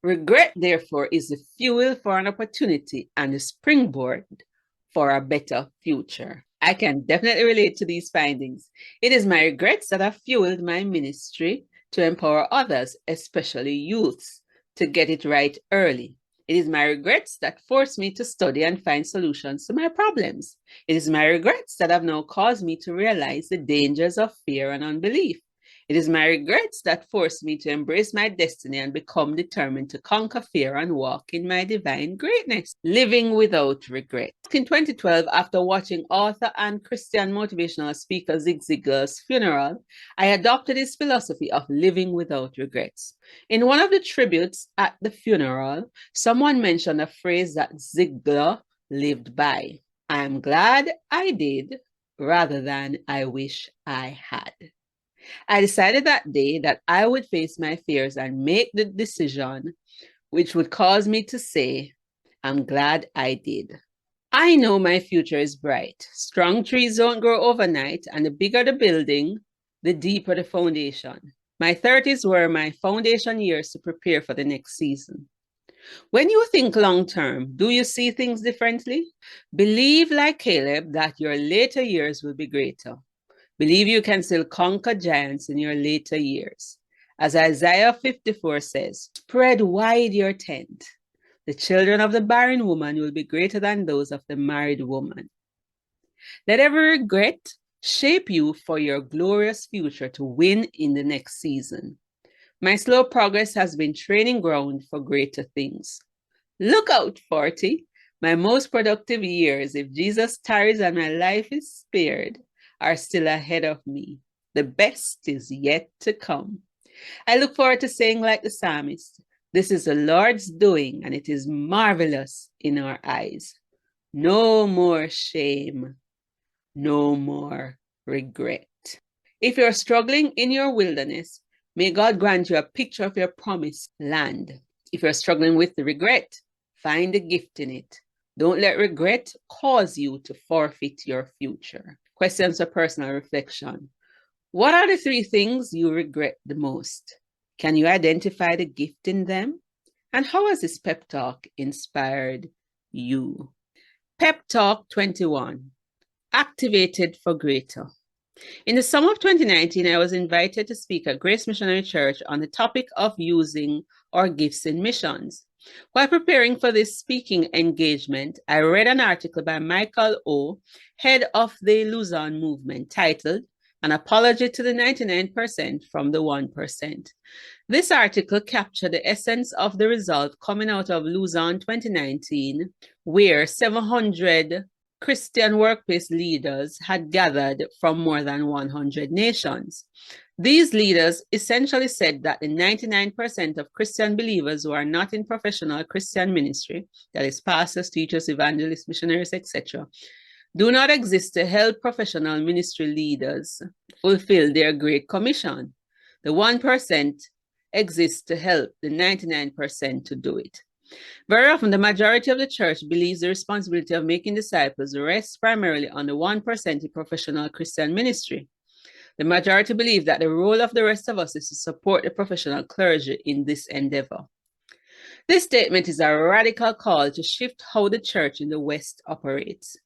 Regret, therefore, is the fuel for an opportunity and the springboard for a better future. I can definitely relate to these findings. It is my regrets that have fueled my ministry to empower others, especially youths, to get it right early. It is my regrets that forced me to study and find solutions to my problems. It is my regrets that have now caused me to realize the dangers of fear and unbelief. It is my regrets that forced me to embrace my destiny and become determined to conquer fear and walk in my divine greatness. Living without regret. In 2012, after watching author and Christian motivational speaker Zig Ziglar's funeral, I adopted his philosophy of living without regrets. In one of the tributes at the funeral, someone mentioned a phrase that Ziglar lived by. "I am glad I did," rather than "I wish I had." I decided that day that I would face my fears and make the decision which would cause me to say, "I'm glad I did." I know my future is bright. Strong trees don't grow overnight, and the bigger the building, the deeper the foundation. My 30s were my foundation years to prepare for the next season. When you think long term, do you see things differently? Believe, like Caleb, that your later years will be greater. Believe you can still conquer giants in your later years. As Isaiah 54 says, "Spread wide your tent. The children of the barren woman will be greater than those of the married woman." Let every regret shape you for your glorious future to win in the next season. My slow progress has been training ground for greater things. Look out, 40. My most productive years, if Jesus tarries and my life is spared, are still ahead of me. The best is yet to come. I look forward to saying like the psalmist, "This is the Lord's doing, and it is marvelous in our eyes." No more shame, no more regret. If you're struggling in your wilderness, may God grant you a picture of your promised land. If you're struggling with the regret, find the gift in it. Don't let regret cause you to forfeit your future. Questions for personal reflection. What are the 3 things you regret the most? Can you identify the gift in them? And how has this pep talk inspired you? Pep Talk 21, Activated for Greater. In the summer of 2019, I was invited to speak at Grace Missionary Church on the topic of using our gifts in missions. While preparing for this speaking engagement, I read an article by Michael O., head of the Luzon movement, titled An Apology to the 99% from the 1%. This article captured the essence of the result coming out of Luzon 2019, where 700 Christian workplace leaders had gathered from more than 100 nations. These leaders essentially said that the 99% of Christian believers who are not in professional Christian ministry, that is pastors, teachers, evangelists, missionaries, etc., do not exist to help professional ministry leaders fulfill their Great Commission. The 1% exists to help the 99% to do it. Very often, the majority of the church believes the responsibility of making disciples rests primarily on the 1% in professional Christian ministry. The majority believe that the role of the rest of us is to support the professional clergy in this endeavor. This statement is a radical call to shift how the church in the West operates.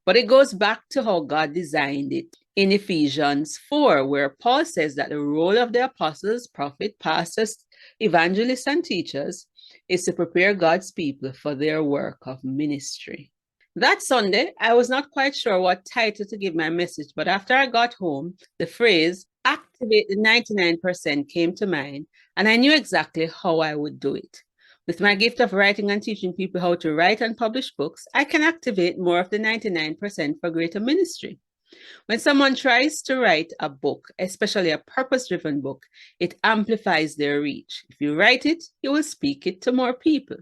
But it goes back to how God designed it in Ephesians 4, where Paul says that the role of the apostles, prophets, pastors, evangelists, and teachers is to prepare God's people for their work of ministry. That Sunday, I was not quite sure what title to give my message, but after I got home, the phrase, activate the 99% came to mind, and I knew exactly how I would do it. With my gift of writing and teaching people how to write and publish books, I can activate more of the 99% for greater ministry. When someone tries to write a book, especially a purpose-driven book, it amplifies their reach. If you write it, you will speak it to more people.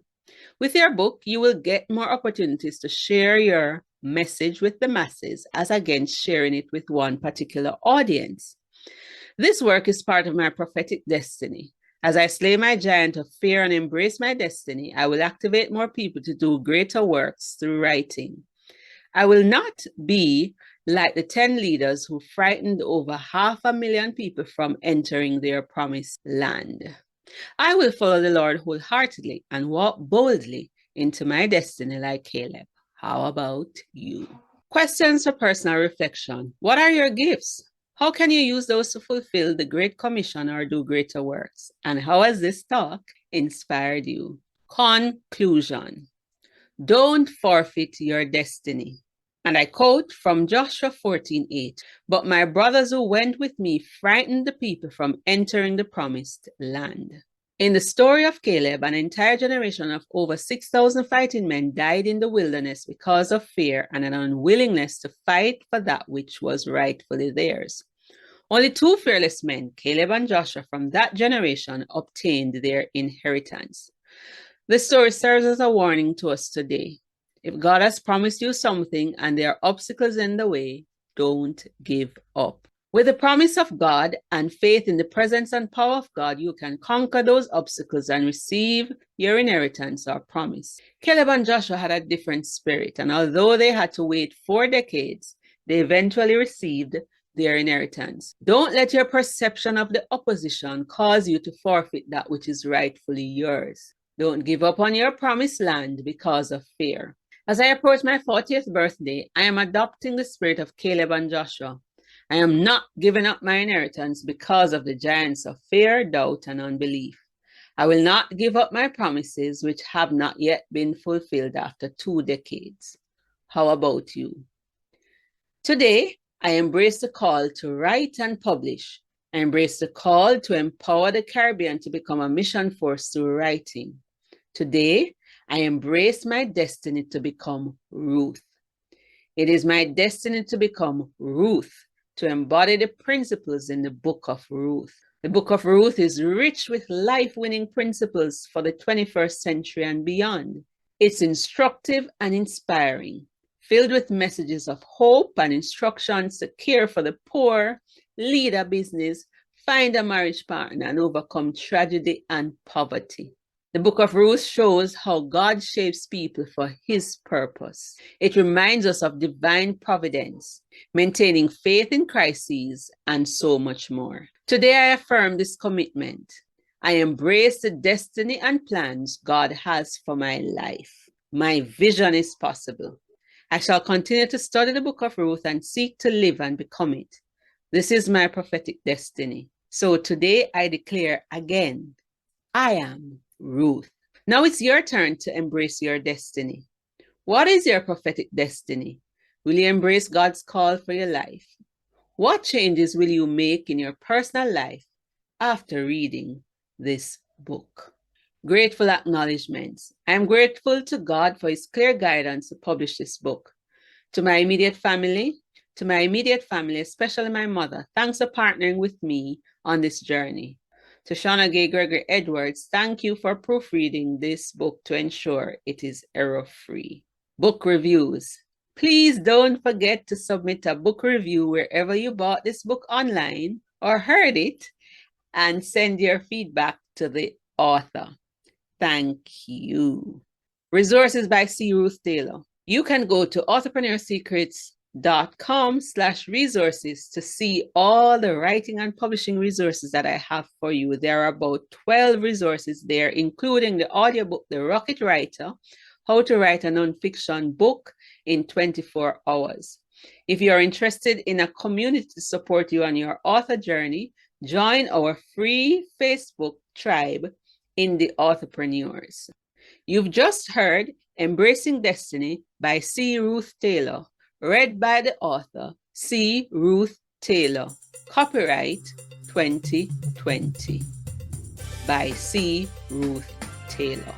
With your book, you will get more opportunities to share your message with the masses, as against sharing it with one particular audience. This work is part of my prophetic destiny. As I slay my giant of fear and embrace my destiny, I will activate more people to do greater works through writing. I will not be like the 10 leaders who frightened over 500,000 people from entering their promised land. I will follow the Lord wholeheartedly and walk boldly into my destiny like Caleb. How about you? Questions for personal reflection. What are your gifts? How can you use those to fulfill the Great Commission or do greater works? And how has this talk inspired you? Conclusion. Don't forfeit your destiny. And I quote from Joshua 14:8, but my brothers who went with me frightened the people from entering the promised land. In the story of Caleb, an entire generation of over 6,000 fighting men died in the wilderness because of fear and an unwillingness to fight for that which was rightfully theirs. Only 2 fearless men, Caleb and Joshua, from that generation obtained their inheritance. This story serves as a warning to us today. If God has promised you something and there are obstacles in the way, don't give up. With the promise of God and faith in the presence and power of God, you can conquer those obstacles and receive your inheritance or promise. Caleb and Joshua had a different spirit, and although they had to wait 4 decades, they eventually received their inheritance. Don't let your perception of the opposition cause you to forfeit that which is rightfully yours. Don't give up on your promised land because of fear. As I approach my 40th birthday, I am adopting the spirit of Caleb and Joshua. I am not giving up my inheritance because of the giants of fear, doubt, and unbelief. I will not give up my promises which have not yet been fulfilled after 2 decades. How about you? Today, I embrace the call to write and publish. I embrace the call to empower the Caribbean to become a mission force through writing. Today, I embrace my destiny to become Ruth. It is my destiny to become Ruth, to embody the principles in the book of Ruth. The book of Ruth is rich with life-winning principles for the 21st century and beyond. It's instructive and inspiring, filled with messages of hope and instructions to care for the poor, lead a business, find a marriage partner, and overcome tragedy and poverty. The book of Ruth shows how God shapes people for his purpose. It reminds us of divine providence, maintaining faith in crises, and so much more. Today, I affirm this commitment. I embrace the destiny and plans God has for my life. My vision is possible. I shall continue to study the book of Ruth and seek to live and become it. This is my prophetic destiny. So today I declare again, I am Ruth. Now it's your turn to embrace your destiny. What is your prophetic destiny? Will you embrace God's call for your life? What changes will you make in your personal life after reading this book? Grateful acknowledgments. I am grateful to God for his clear guidance to publish this book. To my immediate family, especially my mother, thanks for partnering with me on this journey. To Shauna Gay Gregory Edwards, thank you for proofreading this book to ensure it is error-free. Book reviews. Please don't forget to submit a book review wherever you bought this book online or heard it, and send your feedback to the author. Thank you. Resources by C. Ruth Taylor. You can go to authorpreneursecrets.com/resources to see all the writing and publishing resources that I have for you. There are about 12 resources there, including the audiobook, The Rocket Writer, How to Write a Nonfiction Book in 24 Hours. If you're interested in a community to support you on your author journey, join our free Facebook tribe in the Authorpreneurs. You've just heard Embracing Destiny by C. Ruth Taylor, read by the author C. Ruth Taylor. Copyright 2020 by C. Ruth Taylor.